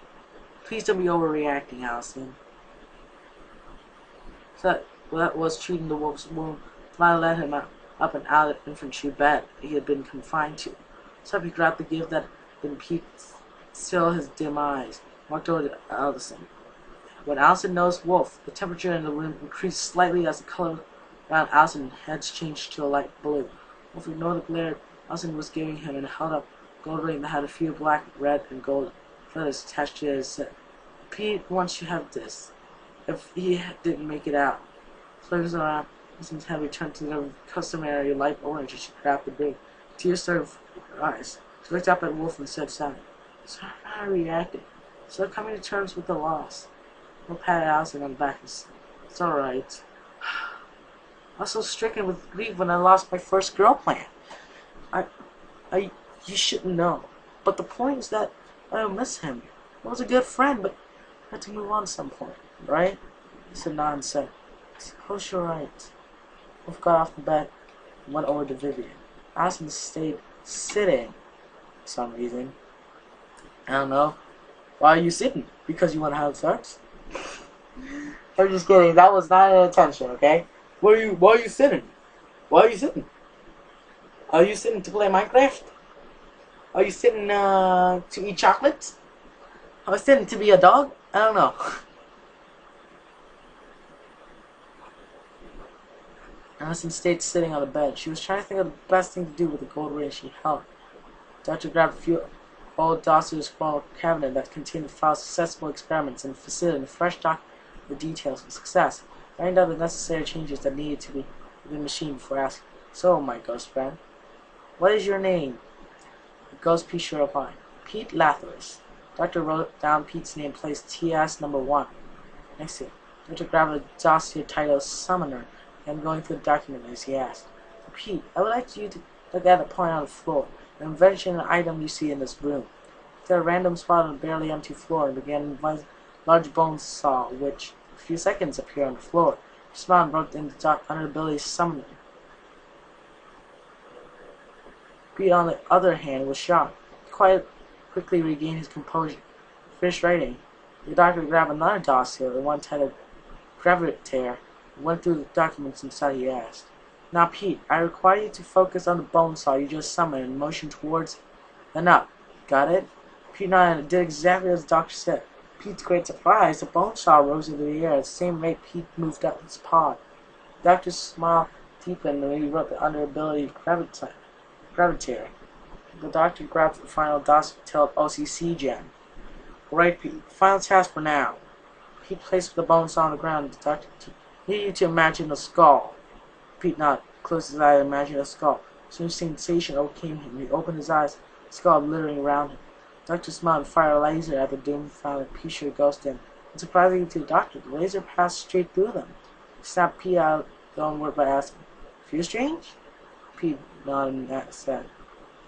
be overreacting, Allison." So that was treating the wolf's wound. Lyle led him up and out of the infantry bed he had been confined to. So he grabbed the gift that had been peaked, still his dim eyes, walked over to Allison. When Allison noticed Wolf, the temperature in the room increased slightly as the color around Allison's head changed to a light blue. Wolf ignored the glare Allison was giving him and held up a gold ring that had a few black, red, and gold feathers attached to it and said, "Pete wants you to have this, if he didn't make it out." Flames around Allison's head returned to their customary light orange as she grabbed the ring. Tears started in her eyes. She looked up at Wolf and said sadly, "Sorry how I reacted. Still coming to terms with the loss." Wolf patted Allison on the back and said, "It's alright. I was so stricken with grief when I lost my first girl plant. You shouldn't know. But the point is that I don't miss him. He was a good friend, but I had to move on at some point, right?" He said, "Nod," and said, "I suppose you're right." Wolf got off the bed and went over to Vivian. Allison stayed sitting for some reason. "I don't know. Why are you sitting? Because you want to have sex?" I'm just kidding. That was not an intention, okay? Why are you sitting? Why are you sitting? Are you sitting to play Minecraft? Are you sitting to eat chocolate? Are you sitting to be a dog? I don't know. Allison stayed sitting on the bed. She was trying to think of the best thing to do with the gold ring she held. The doctor grabbed a few old dossiers from a cabinet that contained the files of successful experiments and facilitated a fresh document with the details of success. Writing down the necessary changes that needed to be in the machine before asking, "So, my ghost friend, what is your name?" The ghost Pisher replied, "Pete Lathers." The doctor wrote down Pete's name and placed TS number 1 next to it. The doctor grabbed a dossier titled Summoner and going through the document as he asked, "Pete, I would like you to look at the point on the floor, an invention and item you see in this room." He took a random spot on a barely empty floor and began a large bone saw, which, for a few seconds, appeared on the floor. He smiled and wrote in the doc under the ability Summoner. Pete, on the other hand, was shocked. He quite quickly regained his composure. Finished writing. The doctor grabbed another dossier, the one titled Gravitaire, and went through the documents inside. He asked, "Now, Pete, I require you to focus on the bone saw you just summoned and motion towards and up. Got it?" Pete nodded and did exactly as the doctor said. Pete's great surprise, the bone saw rose into the air at the same rate Pete moved up his paw. The doctor's smile deepened when he wrote the under ability Gravitaire. The doctor grabbed the final dossier to tell OCC Gen. Right, Pete. Final task for now. Pete placed the bones on the ground. The doctor needed you to imagine a skull. Pete nodded, closed his eyes, and imagined a skull. Soon sensation overcame him. He opened his eyes, the skull glittering around him. The doctor smiled and fired a laser at the doomed found Pete ghost in. And surprisingly to the doctor, the laser passed straight through them. He snapped Pete out downward by asking, "Feel strange?" Pete nodded and said,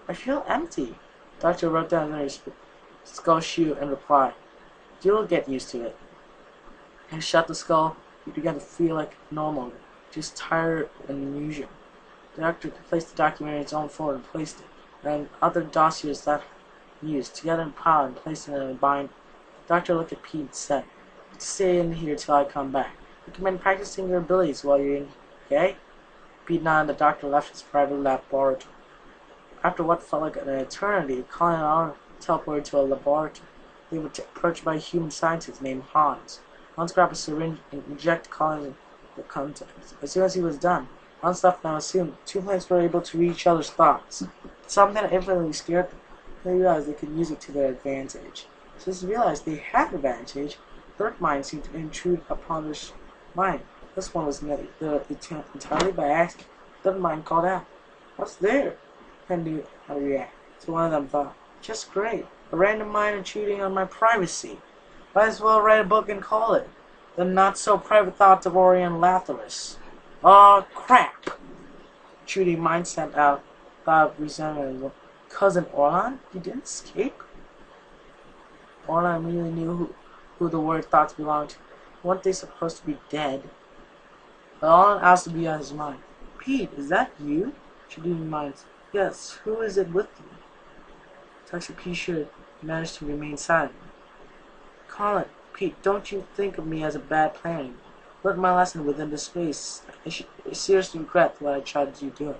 "I feel empty." The doctor wrote down his skull shoe and replied, "You'll get used to it." And shut the skull, he began to feel like normal, just tired and unusual. The doctor placed the document in his own folder and placed it, and other dossiers that he used, together in a pile and placed it in a bind. The doctor looked at Pete and said, "You stay in here till I come back. Recommend practicing your abilities while you're in, okay?" Pete nodded and the doctor left his private laboratory. After what felt like an eternity, Colin and Arnold teleported to a laboratory. They were approached by a human scientist named Hans. Hans grabbed a syringe and injected Colin in the contents. As soon as he was done, Hans left them assumed two planets were able to read each other's thoughts. Something that infinitely scared them. They realized they could use it to their advantage. Since they realized they had an advantage, third mind seemed to intrude upon their mind. This one was entirely by accident. Third mind called out, "What's there?" And knew how to react. So one of them thought, "Just great. A random mind intruding on my privacy. Might as well write a book and call it The Not-So-Private Thoughts of Orion Lathrus." "Aw, crap!" Intruding mind sent out thought of resentment. "Cousin Orlan? You didn't escape?" Orlan immediately knew who the word thoughts belonged to. Weren't they supposed to be dead? But Orlan asked to be on his mind. "Pete, is that you?" Intruding minds. "Yes, who is it with you?" Dr. Pete should manage to remain silent. "Colin, Pete, don't you think of me as a bad player. Learned my lesson within this space. I seriously regret what I tried to do. I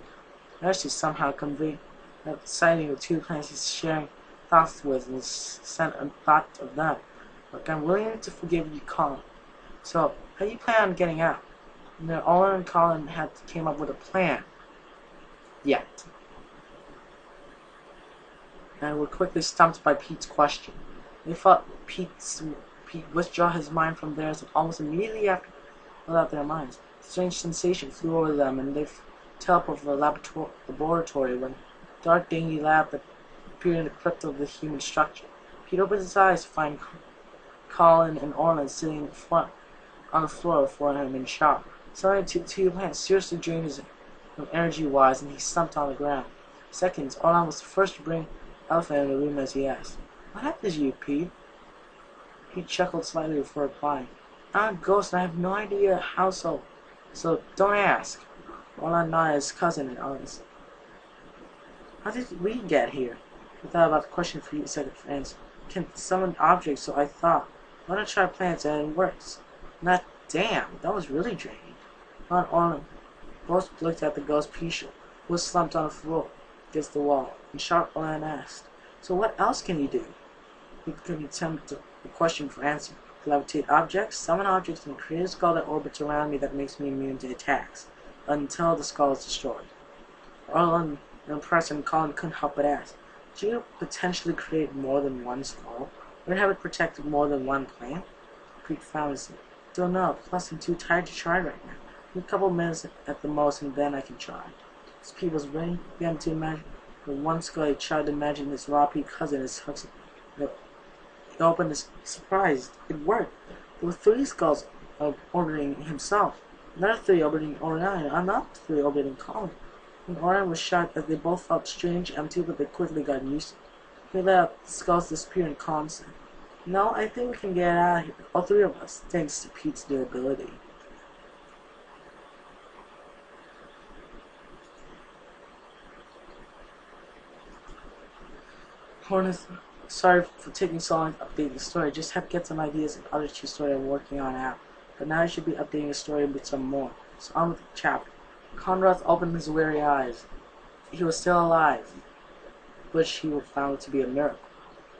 managed to somehow convey that the sighting of two planets he's sharing thoughts with and sent a thought of them. Look, I'm willing to forgive you, Colin. So, how do you plan on getting out?" And then Owen and Colin came up with a plan. Yet. And were quickly stumped by Pete's question. They felt Pete withdraw his mind from theirs, and almost immediately after without their minds. A strange sensation flew over them, and they teleported from the laboratory when a dark, dingy lab that appeared in the crypt of the human structure. Pete opened his eyes to find Colin and Orlan sitting on the floor before him in shock. Suddenly, two plants seriously drained his energy-wise, and he slumped on the ground. Seconds, Orlan was the first to bring Elephant in the room as he asked, "What happened to you, Pete?" Pete chuckled slightly before replying, "I'm a ghost and I have no idea how so don't ask." Orlan nodded at his cousin and honest. "How did we get here?" He thought about the question for a second for answer. "Can summon objects, so I thought, why not try plants and it works?" Not damn, that was really draining. Ron and Orlan both looked at the ghost Pete, who was slumped on the floor against the wall, and shocked Orlan asked, "So what else can you do?" He could attempt the question for answer. "Levitate objects, summon objects, and create a skull that orbits around me that makes me immune to attacks, until the skull is destroyed." Orlan, impressed and Colin couldn't help but ask, "Could you potentially create more than one skull? Or have it protect more than one plant?" Pete found his "Don't know, plus I'm too tired to try right now. A couple minutes at the most and then I can try." As Pete was ready, he began to imagine the one skull. He tried to imagine his Robbie cousin as Huxley. He opened his surprised. It worked. There were 3 skulls orbiting himself, another 3 orbiting Orion, and another 3 orbiting Colin. And Orion was shocked as they both felt strange, empty, but they quickly got used to it. He let the skulls disappear and Colin said, "No, I think we can get out of here. All 3 of us, thanks to Pete's durability." Hornets, sorry for taking so long to update the story. Just have to get some ideas and other 2 stories I'm working on out. But now I should be updating the story with some more. So on with the chapter. Conrad opened his weary eyes. He was still alive, which he found to be a miracle.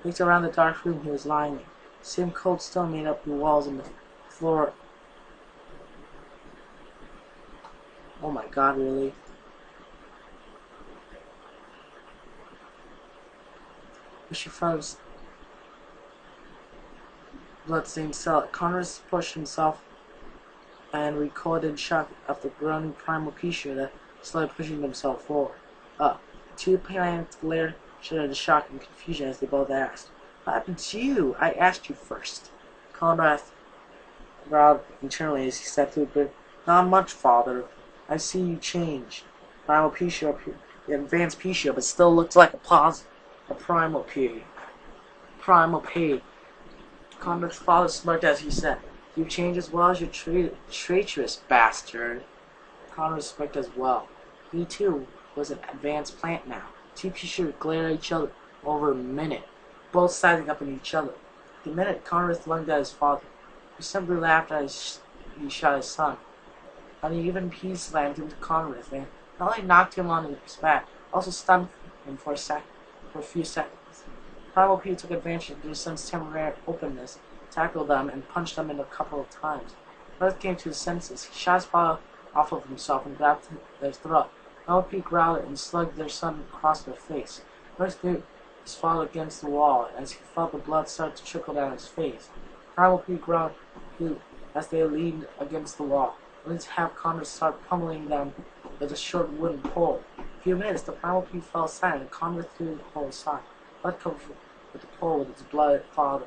He looked around the dark room he was lying in. The same cold stone made up the walls and the floor. Oh my god, really? But she froze bloodstained cell. Conrad pushed himself and recoiled in shock after groaning primal creature that slowly pushing themselves forward. Up. Two planets glared, showed in shock and confusion as they both asked, "What happened to you? I asked you first." Conrad growled internally as he stepped through the grid. "Not much, father. I see you changed." Primal Pecia appeared. The advanced Pecia, but still looked like a primal P. Primal P. Conrad's father smirked as he said, "You've changed as well as your traitorous bastard." Conrad smirked as well. He too was an advanced plant now. Two Pecia glared at each other over a minute, both sizing up at each other. The minute Conrad lunged at his father, who simply laughed as he shot his son. An even piece slammed into Conrad and not only knocked him on his back, also stunned him for a few seconds. Primal P took advantage of his son's temporary openness, tackled them, and punched them in a couple of times. Earth came to his senses. He shot his father off of himself and grabbed their throat. Primal P growled and slugged their son across their face. Earth threw his father against the wall as he felt the blood start to trickle down his face. Primal P growled as they leaned against the wall, only to have Conrad start pummeling them with a short wooden pole. In a few minutes, the Primal P fell silent and Conrad threw the pole aside. Blood covered with the pole with its blood father.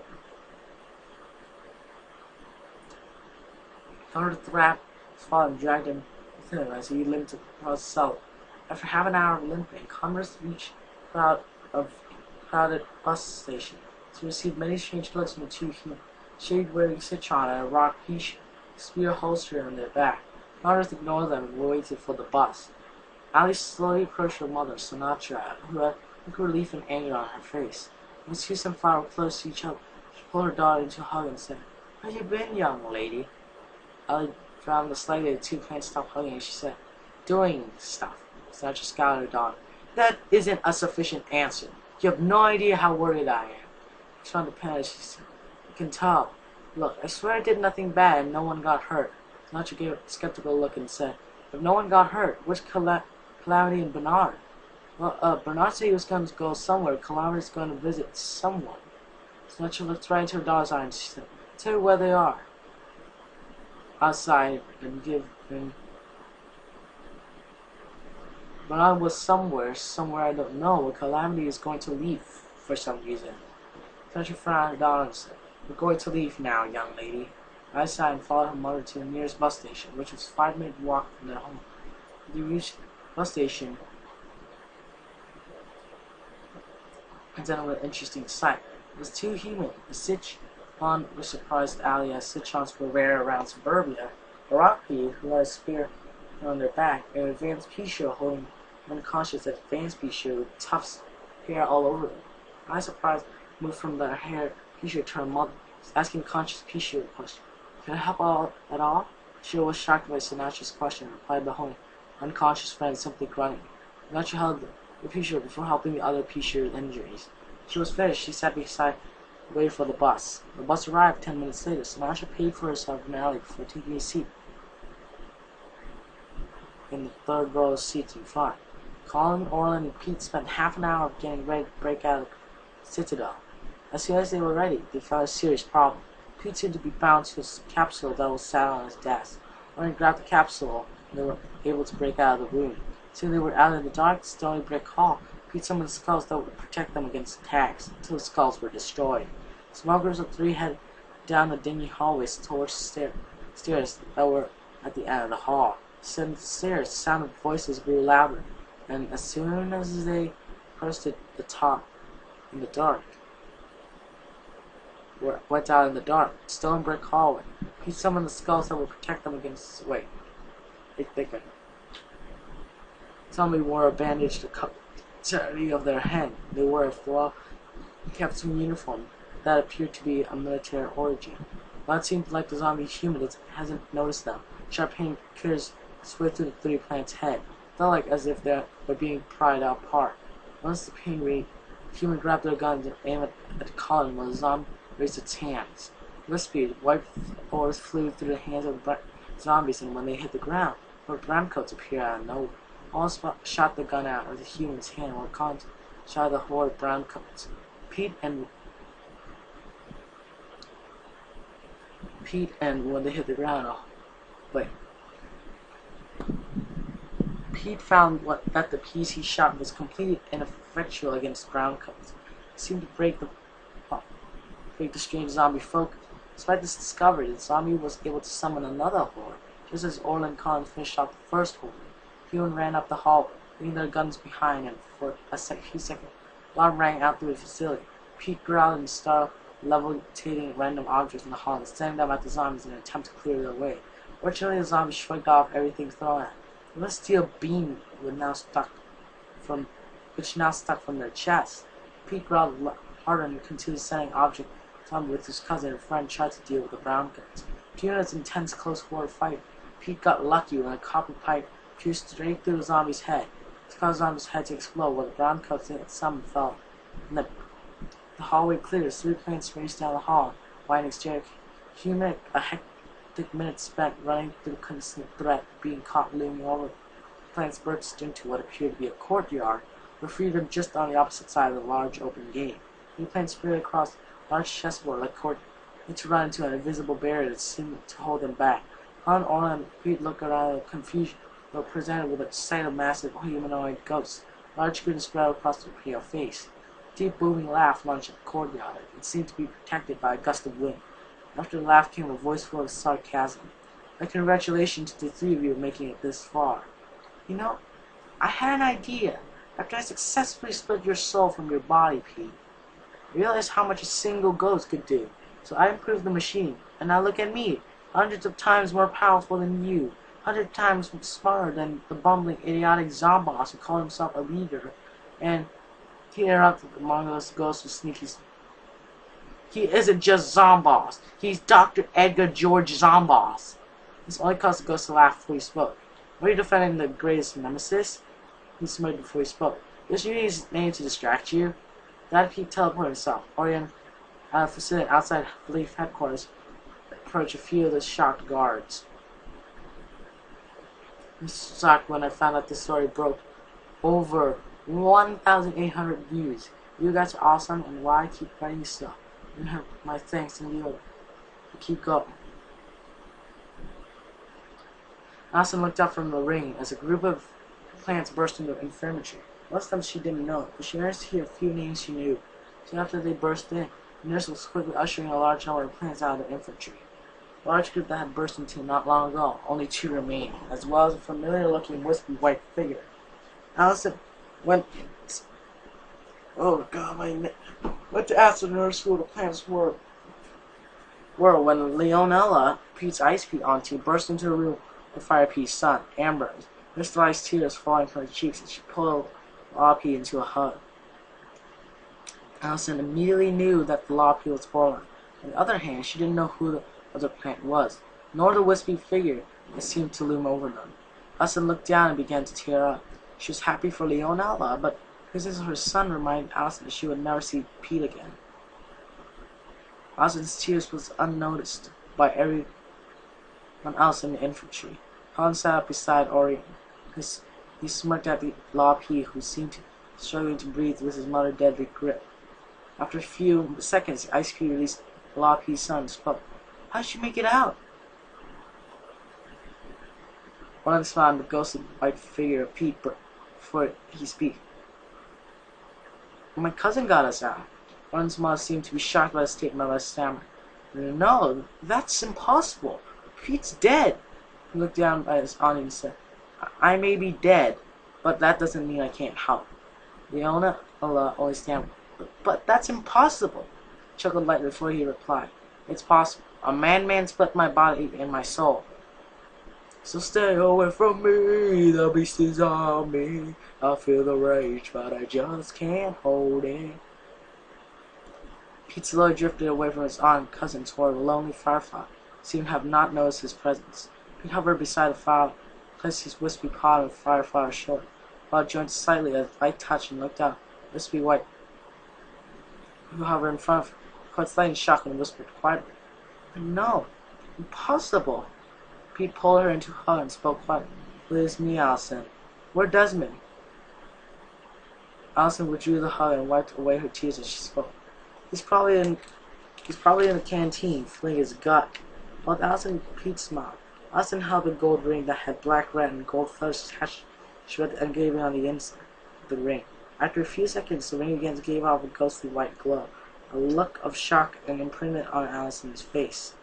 Conrad grabbed his father and dragged him with him as he limped across the cell. After half an hour of limping, Conrad reached a crowded bus station. He received many strange looks from the two humans, shade-wearing citron and a rock spear holster on their back. Conrad ignored them and waited for the bus. Ali slowly approached her mother, Sinatra, who had relief and anger on her face. When she and Flower were close to each other, she pulled her daughter into a hug and said, "How you been, young lady?" Ali frowned slightly. The two plants stopped hugging and she said, "Doing stuff." Sinatra scowled at her daughter. "That isn't a sufficient answer. You have no idea how worried I am." She found the pen as she said, "You can tell. Look, I swear I did nothing bad and no one got hurt." Sinatra gave a skeptical look and said, "If no one got hurt, where's Calamity and Bernard?" "Well, Bernard said he was going to go somewhere. Calamity's going to visit someone." Sinatra looked right into her daughter's eyes and she said, "Tell her where they are." Outside and Bernard was somewhere I don't know, where Calamity is going to leave for some reason. Sinatra frowned at her daughter and said, "We're going to leave now, young lady." I sighed and followed her mother to the nearest bus station, which was a 5-minute walk from their home. When they reached the bus station, presented with an interesting sight. It was two humans. The Citron were surprised Ali, as Citrons were rare around suburbia. A Rocky, who had a spear on their back, and an advanced Pecia holding unconscious advanced Pecia with tufts of hair all over them. My surprise moved from the hair Pecia to her mother, asking conscious Pecia a question. "Can I help at all?" She was shocked by Sinatra's question and replied the whole unconscious friend simply grunting. Sinatra held the Pecia before helping the other Pecia's injuries. She was finished. She sat beside and waited for the bus. The bus arrived 10 minutes later. Sinatra paid for herself in an alley before taking a seat in the third row of seats in front. Colin, Orland, and Pete spent half an hour getting ready to break out of the Citadel. As soon as they were ready, they found a serious problem. Pete seemed to be bound to a capsule that was sat on his desk. When he grabbed the capsule, they were able to break out of the room. Soon they were out in the dark, stony brick hall. Pete summoned skulls that would protect them against attacks, until the skulls were destroyed. Smugglers of three headed down the dingy hallways towards the stairs that were at the end of the hall. Descending the stairs, the sound of voices grew louder, and as soon as they approached the top in the dark, went out in the dark, stone brick hallway. Pete summoned the skulls that would protect them against the weight. They thickened. Some wore a bandage to cover the entirety of their head. They wore a well-kept uniform that appeared to be a military origin. But it seemed like the zombie human hasn't noticed them. Sharp pain pierced its way through the three plants' head. It felt like as if they were being pried apart. Once the pain rate, the human grabbed their guns and aimed at Colin while the zombie raised its hands. With speed, white oars flew through the hands of the zombies, and when they hit the ground, brown coats appeared out of nowhere. All shot the gun out of the human's hand while Colin shot the horde of brown coats. Pete and when they hit the ground, wait. Pete found that the piece he shot was completely ineffectual against brown coats. It seemed to break the strange zombie focus. Despite this discovery, the zombie was able to summon another horde. Just as Orlin and Collins finished off the first horde, Hugh ran up the hall, leaving their guns behind, and for a few seconds, alarm rang out through the facility. Pete growled and started levitating random objects in the hall and staring them at the zombies in an attempt to clear their way. Fortunately, the zombies shrugged off everything thrown at them. The steel beam which now stuck from their chests. Pete growled harder and continued sending objects with his cousin and friend tried to deal with the brown guns. During this intense close quarter fight, Pete got lucky when a copper pipe pierced straight through the zombie's head. It caused the zombie's head to explode while the brown coats some fell. And the hallway cleared as 3 planes raced down the hall, winding staircase. A hectic minute spent running through the constant threat of being caught looming over. The planes burst into what appeared to be a courtyard, where freedom just on the opposite side of the large open gate. The planes speared across large chessboard like court to run into an invisible barrier that seemed to hold them back. On Orlin and Pete looked around in confusion, but were presented with a sight of massive humanoid ghosts. Large grins spread across their pale face. A deep booming laugh launched at the courtyard. It seemed to be protected by a gust of wind. After the laugh came a voice full of sarcasm. Congratulations to the 3 of you making it this far. You know, I had an idea. After I successfully split your soul from your body, Pete, I realized how much a single ghost could do. So I improved the machine, and now look at me, hundreds of times more powerful than you, 100 times smarter than the bumbling, idiotic Zomboss who called himself a leader. And he interrupted among those ghosts with sneaky. He isn't just Zomboss. He's Dr. Edgar George Zomboss. This only caused the ghost to laugh before he spoke. Were you defending the greatest nemesis? He smiled before he spoke. Just using his name to distract you? That Pete teleported himself. Orion facility outside Leaf headquarters approached a few of the shocked guards. I was shocked when I found out this story broke over 1,800 views. You guys are awesome, and why I keep writing stuff. You have my thanks, and you keep going. Allison looked up from the ring as a group of plants burst into the infirmary. Most of them she didn't know, but she managed to hear a few names she knew. Soon after they burst in, the nurse was quickly ushering a large number of plants out of the infantry. The large group that had burst into not long ago, only 2 remained, as well as a familiar-looking wispy white figure. Allison went to ask the nurse who the plants were when Leonella, Pete's ice Pete auntie, burst into the room with Fire Pete's son, Ambrose. Crystallized tears falling from her cheeks as she pulled Lopie into a hug. Allison immediately knew that the Lopie was Orlin. On the other hand, she didn't know who the other plant was, nor the wispy figure that seemed to loom over them. Allison looked down and began to tear up. She was happy for Leonella, but the presence of her son reminded Allison that she would never see Pete again. Allison's tears was unnoticed by everyone else in the infantry. Colin sat up beside Orion. He smirked at the Lopie, who seemed struggling to breathe with his mother's deadly grip. After a few seconds, the ice Pete released Lopie's son and spoke. How did you make it out? Orlin smiled at the ghostly white figure of Pete before he spoke. My cousin got us out. Orlin's mother seemed to be shocked by the statement by the stammer. No, that's impossible. Pete's dead. He looked down at his auntie and said, I may be dead, but that doesn't mean I can't help. Leona only stammered. But that's impossible. He chuckled lightly before he replied. It's possible. A man split my body and my soul. So stay away from me, the beast is on me. I feel the rage, but I just can't hold it. Pete slowly drifted away from his aunt and cousin toward a lonely firefly. Seemed to have not noticed his presence. Pete hovered beside the fire, placed his wispy paw on the firefly's shoulder, while it joined slightly as light touched and looked out. Wispy white, who hovered in front of him, caught slight in shock and whispered quietly, No, impossible. Pete pulled her into a hug and spoke quietly. It is me, Allison. Where's Desmond? Allison withdrew the hug and wiped away her tears as she spoke. He's probably in the canteen, feeling his gut. But Allison Pete smiled. Allison held a gold ring that had black red and gold feathers attached to it engraving on the inside of the ring. After a few seconds, the ring again gave off a ghostly white glow. A look of shock and imprinted on Allison's face.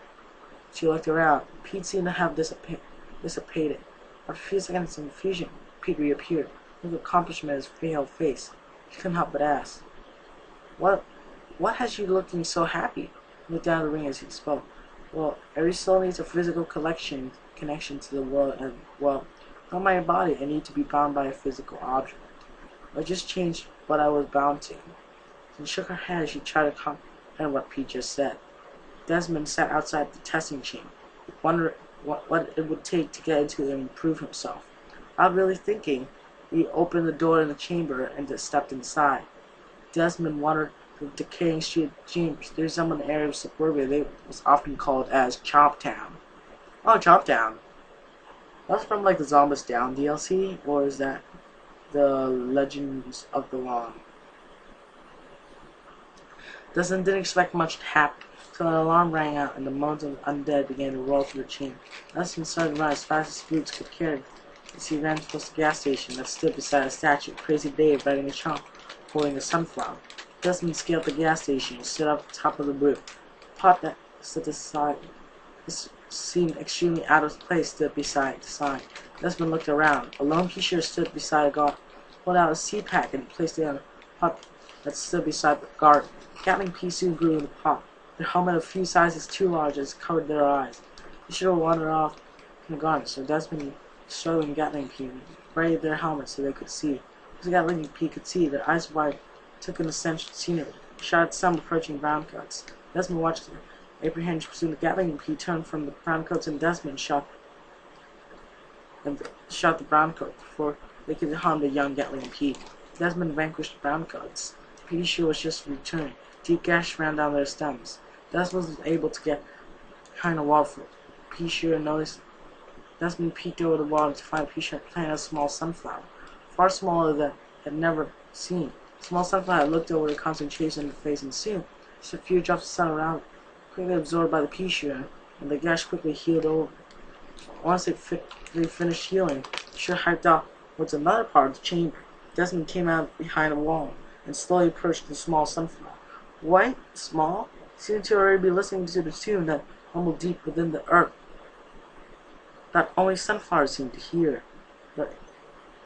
She looked around. Pete seemed to have dissipated. After a few seconds of confusion, Pete reappeared. With accomplishment in his pale face. She couldn't help but ask, What has you looking so happy? He looked down at the ring as he spoke. Well, every soul needs a physical connection to the world, and, well, not my body, I need to be bound by a physical object. I just changed what I was bound to. She shook her head as she tried to comprehend what Pete just said. Desmond sat outside the testing chamber, wondering what it would take to get into it and improve himself. Without really thinking, he opened the door in the chamber and stepped inside. Desmond wandered the decaying street of James. They resembled an area of suburbia that was often called as Choptown. Oh, Choptown. That's from like the Zombies Down DLC, or is that the Legends of the Lawn? Desmond didn't expect much to happen, until an alarm rang out and the moans of the undead began to roll through the chamber. Desmond started to run as fast as his boots could carry him, as he ran towards the gas station that stood beside a statue, Crazy Dave riding a chomp, holding a sunflower. Desmond scaled the gas station and stood up at the top of the roof. The pot that stood aside seemed extremely out of place stood beside the sign. Desmond looked around. A lone P-shirt stood beside a garden, pulled out a seed pack and placed it on a pot that stood beside the garden. Gatling pea soon grew in the pot. Their helmet a few sizes too large as it covered their eyes. They should have wandered off in the garden, so Desmond, struggling Gatling pea, raised their helmets so they could see. As Gatling pea could see, their eyes wide took in the scenery, shot at some approaching browncoats. Desmond watched them. Apprehension pursued the Gatling pea turned from the browncoats, and Desmond shot the browncoat before they could harm the young Gatling pea. Desmond vanquished the browncoats. The pea shoe was just returning. Deep gashes ran down their stems. Desmond was able to get behind a wall for it. Pea shoe noticed. Desmond peeked over the wall to find a pea shoe planting a small sunflower, far smaller than he had never seen. The small sunflower looked over the concentration in the face, and soon, just a few drops of sun around it, quickly absorbed by the pea shoe, and the gash quickly healed over. Once they finished healing, the shoe hyped off towards another part of the chamber. Desmond came out behind a wall and slowly approached the small sunflower. White, small, seemed to already be listening to the tune that rumbled deep within the earth, that only sunflowers seemed to hear. The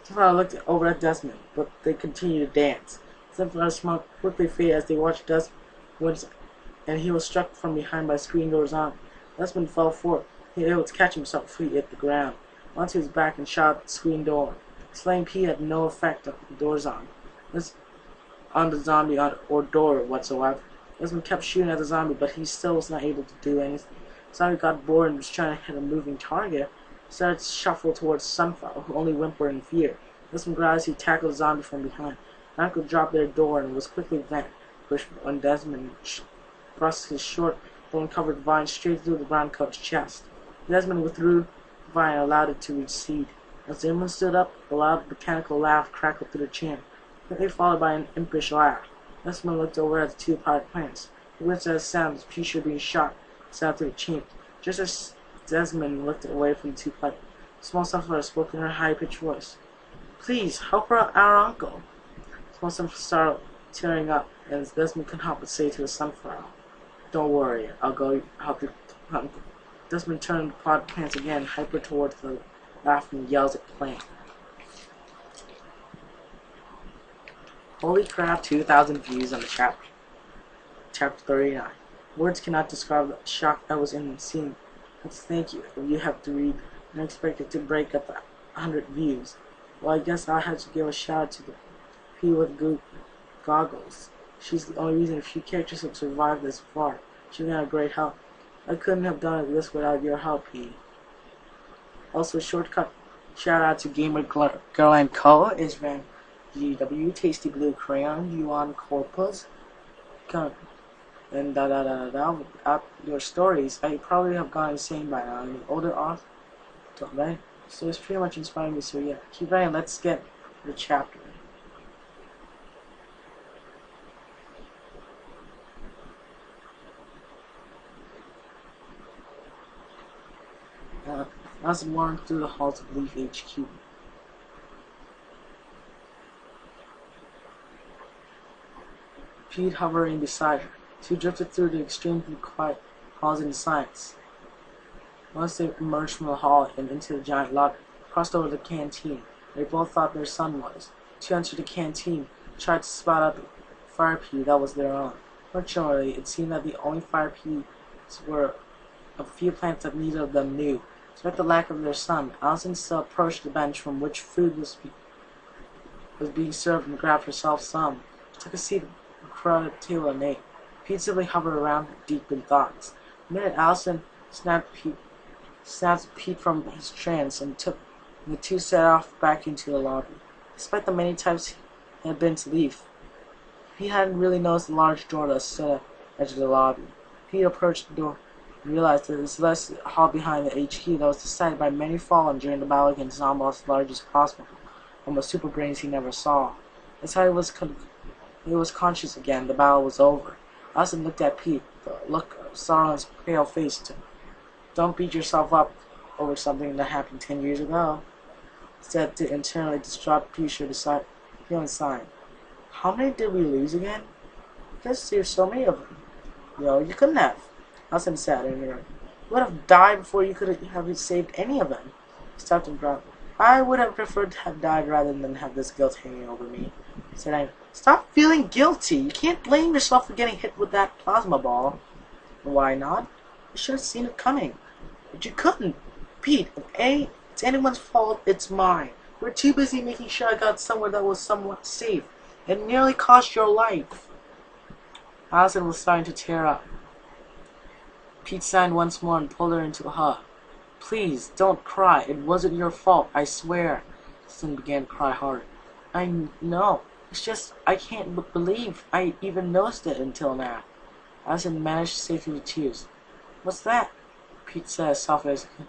sunflower looked over at Desmond, but they continued to dance. The sunflower smoke quickly faded as they watched Desmond, and he was struck from behind by screen doors on. Desmond fell forward. He was able to catch himself before he hit the ground. Once he was back and shot at the screen door. Slaying P had no effect on the doors on the zombie or door whatsoever. Desmond kept shooting at the zombie, but he still was not able to do anything. The zombie got bored and was trying to hit a moving target. He started to shuffle towards Sunflower, who only whimpered in fear. Desmond growled as he tackled the zombie from behind. The uncle dropped their door and was quickly vanquished when Desmond thrust his short, thorn-covered vine straight through the browncoat's chest. Desmond withdrew the vine and allowed it to recede. As the woman stood up, a loud mechanical laugh crackled through the chamber, quickly followed by an impish laugh. Desmond looked over at the two potted plants. He winced at the sound of his pea being shot south through the chamber. Just as Desmond looked away from the two potted, the small sunflower spoke in her high-pitched voice. Please, help our uncle. The small sunflower started tearing up, and Desmond couldn't help but say to the sunflower, Don't worry, I'll go help your uncle. Desmond turned the potted plants again, hyper towards the laughing yells at the plant. Holy crap, 2,000 views on the chapter. Chapter 39. Words cannot describe the shock I was in seeing. Let's thank you. If you have to read and expect it to break up 100 views. Well, I guess I had to give a shout out to the P with goggles. She's the only reason a few characters have survived this far. She's been a great help. I couldn't have done this without your help, P. Also, shortcut shout out to Gamer Girl and Co. Israel GW, Tasty Blue Crayon, Yuan Corpus, and without your stories, I probably have gone insane by now. The older author, right? So it's pretty much inspiring me. So yeah, keep writing. Let's get the chapter. Allison wandered through the halls of Leaf HQ. Pete hovering beside her. She drifted through the extremely quiet halls in silence. Once they emerged from the hall and into the giant lobby, crossed over the canteen. They both thought their son was. She entered the canteen, tried to spot out the fire pea that was their own. Fortunately, it seemed that the only fire peas were a few plants that neither of them knew. Despite the lack of their son, Allison still approached the bench from which food was being served and grabbed herself some. She took a seat at the crowded table and ate. Pete simply hovered around her, deep in thoughts. The minute Allison snapped Pete from his trance and the two set off back into the lobby. Despite the many times he had been to leave, he hadn't really noticed the large door that stood at the edge of the lobby. Pete approached the door and realized that it was less hall behind the HQ that was decided by many fallen during the battle against Zombo's largest hospital, almost super brains he never saw. That's how he was conscious again. The battle was over. Allison looked at Pete, the look of sorrow on his pale face. Don't beat yourself up over something that happened 10 years ago. Said the internally distraught Pete should decide feeling sign. How many did we lose again? Because there's so many of them. You couldn't have. Allison sat in her. You would have died before you could have saved any of them. He stopped and groaned. I would have preferred to have died rather than have this guilt hanging over me. Said I. Stop feeling guilty. You can't blame yourself for getting hit with that plasma ball. Why not? You should have seen it coming. But you couldn't. Pete, if it's anyone's fault, it's mine. We're too busy making sure I got somewhere that was somewhat safe. It nearly cost your life. Allison was starting to tear up. Pete signed once more and pulled her into a hug. Please, don't cry. It wasn't your fault, I swear. Allison began to cry hard. I know. It's just, I can't believe I even noticed it until now. Allison managed to save through the tears. What's that? Pete said as softly as he could.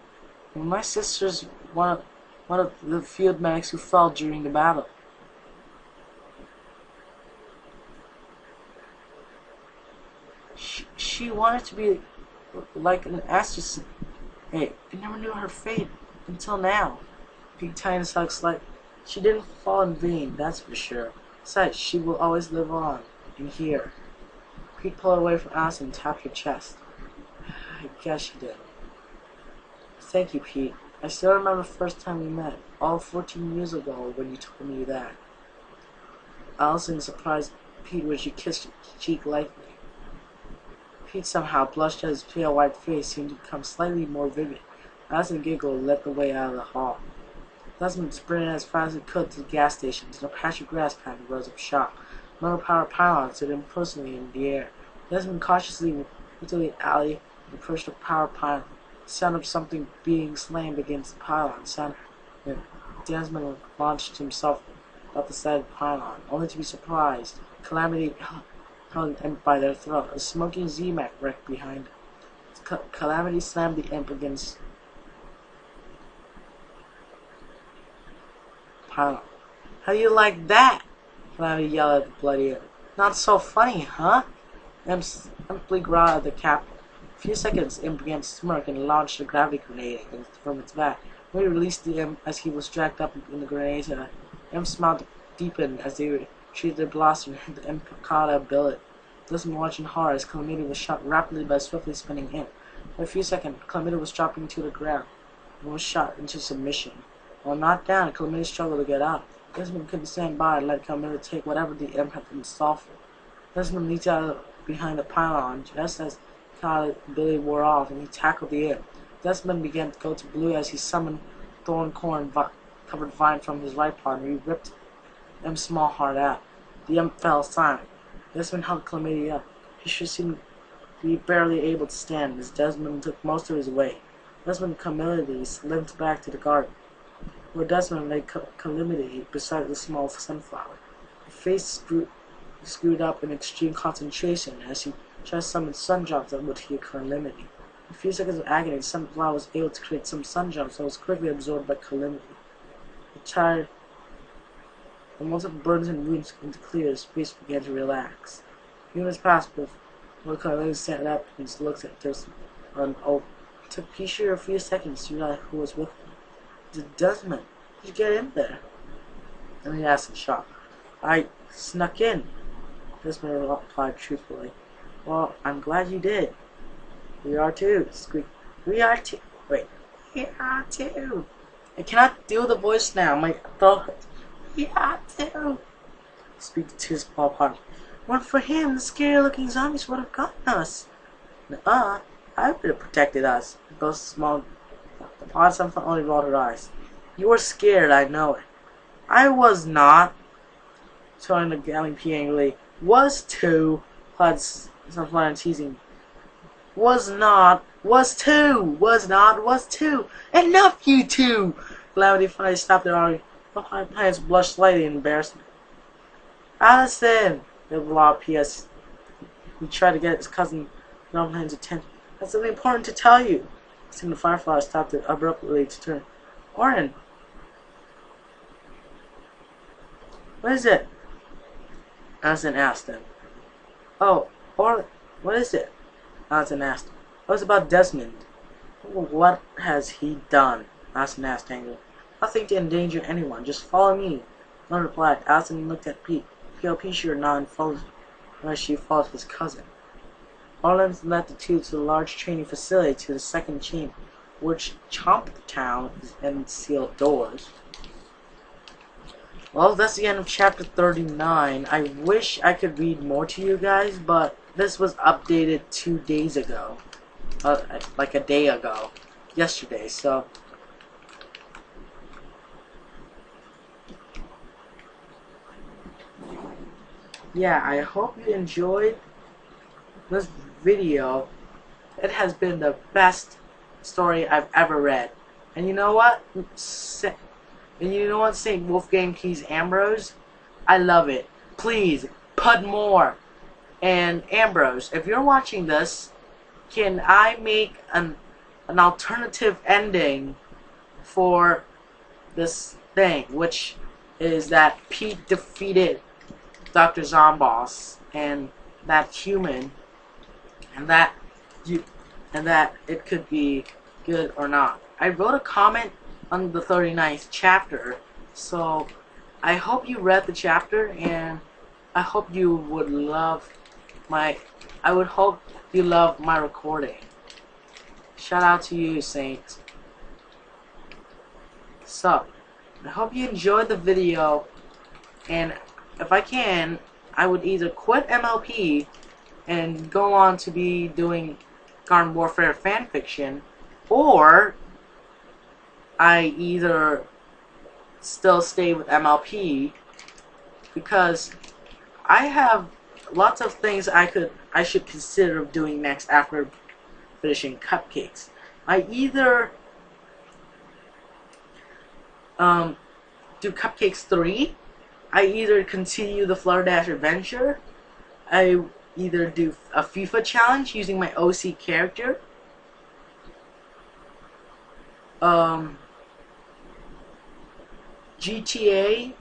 Well, my sister's one of the field medics who fell during the battle. She wanted to be like an astronaut. Hey, I never knew her fate until now. Pete tightened his hug slightly. She didn't fall in vain, that's for sure. Besides, she will always live on, in here. Pete pulled away from Allison and tapped her chest. I guess she did. Thank you, Pete. I still remember the first time we met, all 14 years ago when you told me that. Allison surprised Pete when she kissed her cheek lightly. Pete somehow blushed as his pale white face seemed to become slightly more vivid. Allison giggled and led the way out of the hall. Desmond sprinted as fast as he could to the gas station, to the patch of grass behind the rows of shop. Metal power pylons stood imposingly in the air. Desmond cautiously went into the alley and approached the power pylon. The sound of something being slammed against the pylon sounded. Desmond launched himself up the side of the pylon, only to be surprised. Calamity held the imp by their throat. A smoking Z-Mac wrecked behind him. Calamity slammed the imp against pylon. How do you like that? Calamity yelled at the bloody imp. Not so funny, huh? Imp simply growled at the captain. A few seconds, Imp began to smirk and launched a gravity grenade from its back. When he released the Imp as he was dragged up in the grenade, Imp's smile deepened as they retrieved their blaster and hit the Imp caught a billet. Desmond watched in horror as Calamity was shot rapidly by a swiftly spinning Imp. For a few seconds, Calamity was dropping to the ground and was shot into submission. While knocked down, Calamity struggled to get up. Desmond couldn't stand by and let Calamity take whatever the Imp had in store for. Desmond leaped out behind the pylon just as the ability wore off, and he tackled the imp. Desmond began to go to blue as he summoned thorn-covered vine from his right paw, and he ripped Imp's small heart out. The imp fell silent. Desmond held Calamity up. He sure seemed to be barely able to stand as Desmond took most of his weight. Desmond and Calamity limped back to the garden, where Desmond lay Calamity beside the small sunflower. Her face screwed up in extreme concentration as he tried to summon sun drops that would heal Calamity. In a few seconds of agony, the sunflower was able to create some sun drops that was quickly absorbed by Calamity. Tired, and once the burdens and wounds began to clear, his face began to relax. A few minutes passed before Calamity sat up and looked at Desmond. took Pisher a few seconds to realize who was with him. The Desmond. How'd you get in there? And he asked in shock. I snuck in. Desmond replied truthfully. Well, I'm glad you did. We are too. Squeak. We are too. Wait. We are too. I cannot do the voice now. My throat hurts. We are too. Squeak to his paw part. Weren't for him, the scary-looking zombies would have gotten us. I would have protected us. Those small. The odd something only rolled her eyes. You were scared, I know it. I was not. Telling the galley P angrily. Was too. Replied Sunflower teasing. Was not. Was too. Was not. Was too. Enough, you two! Calamity finally stopped their argument. The hands blushed slightly in embarrassment. Allison! The law P.S. He tried to get his cousin Norman's attention. I have something important to tell you. Soon the Firefly stopped it abruptly to turn. Orin! What is it? Allison asked him. Oh, Orin, what is it? Allison asked. It was about Desmond. What has he done? Allison asked angrily. Nothing to endanger anyone. Just follow me. Orin replied. Allison looked at Pete. P.O.P. sure and followed as she followed his cousin. Orlin led the two to the large training facility to the second chamber, which chomped the town and sealed doors. Well, that's the end of chapter 39. I wish I could read more to you guys, but this was updated 2 days ago. Like a day ago. Yesterday, so. Yeah, I hope you enjoyed this video. It has been the best story I've ever read. And you know what? St. Wolfgang Keys Ambrose? I love it. Please, put more. And Ambrose, if you're watching this, can I make an alternative ending for this thing, which is that Pete defeated Dr. Zomboss and that human, and that it could be good or not. I wrote a comment on the 39th chapter, so I hope you read the chapter, and I hope you would love I would hope you love my recording. Shout out to you, Saint. So, I hope you enjoyed the video, and if I can, I would either quit MLP and go on to be doing Garden Warfare fanfiction, or I either still stay with MLP, because I have lots of things I should consider doing next after finishing Cupcakes. I either do Cupcakes 3, I either continue the Flutter Dash adventure, I either do a FIFA challenge using my OC character, GTA,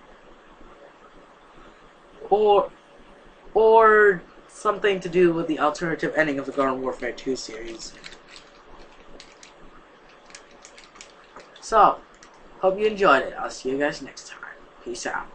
or something to do with the alternative ending of the Garden Warfare 2 series. So, hope you enjoyed it. I'll see you guys next time. Peace out.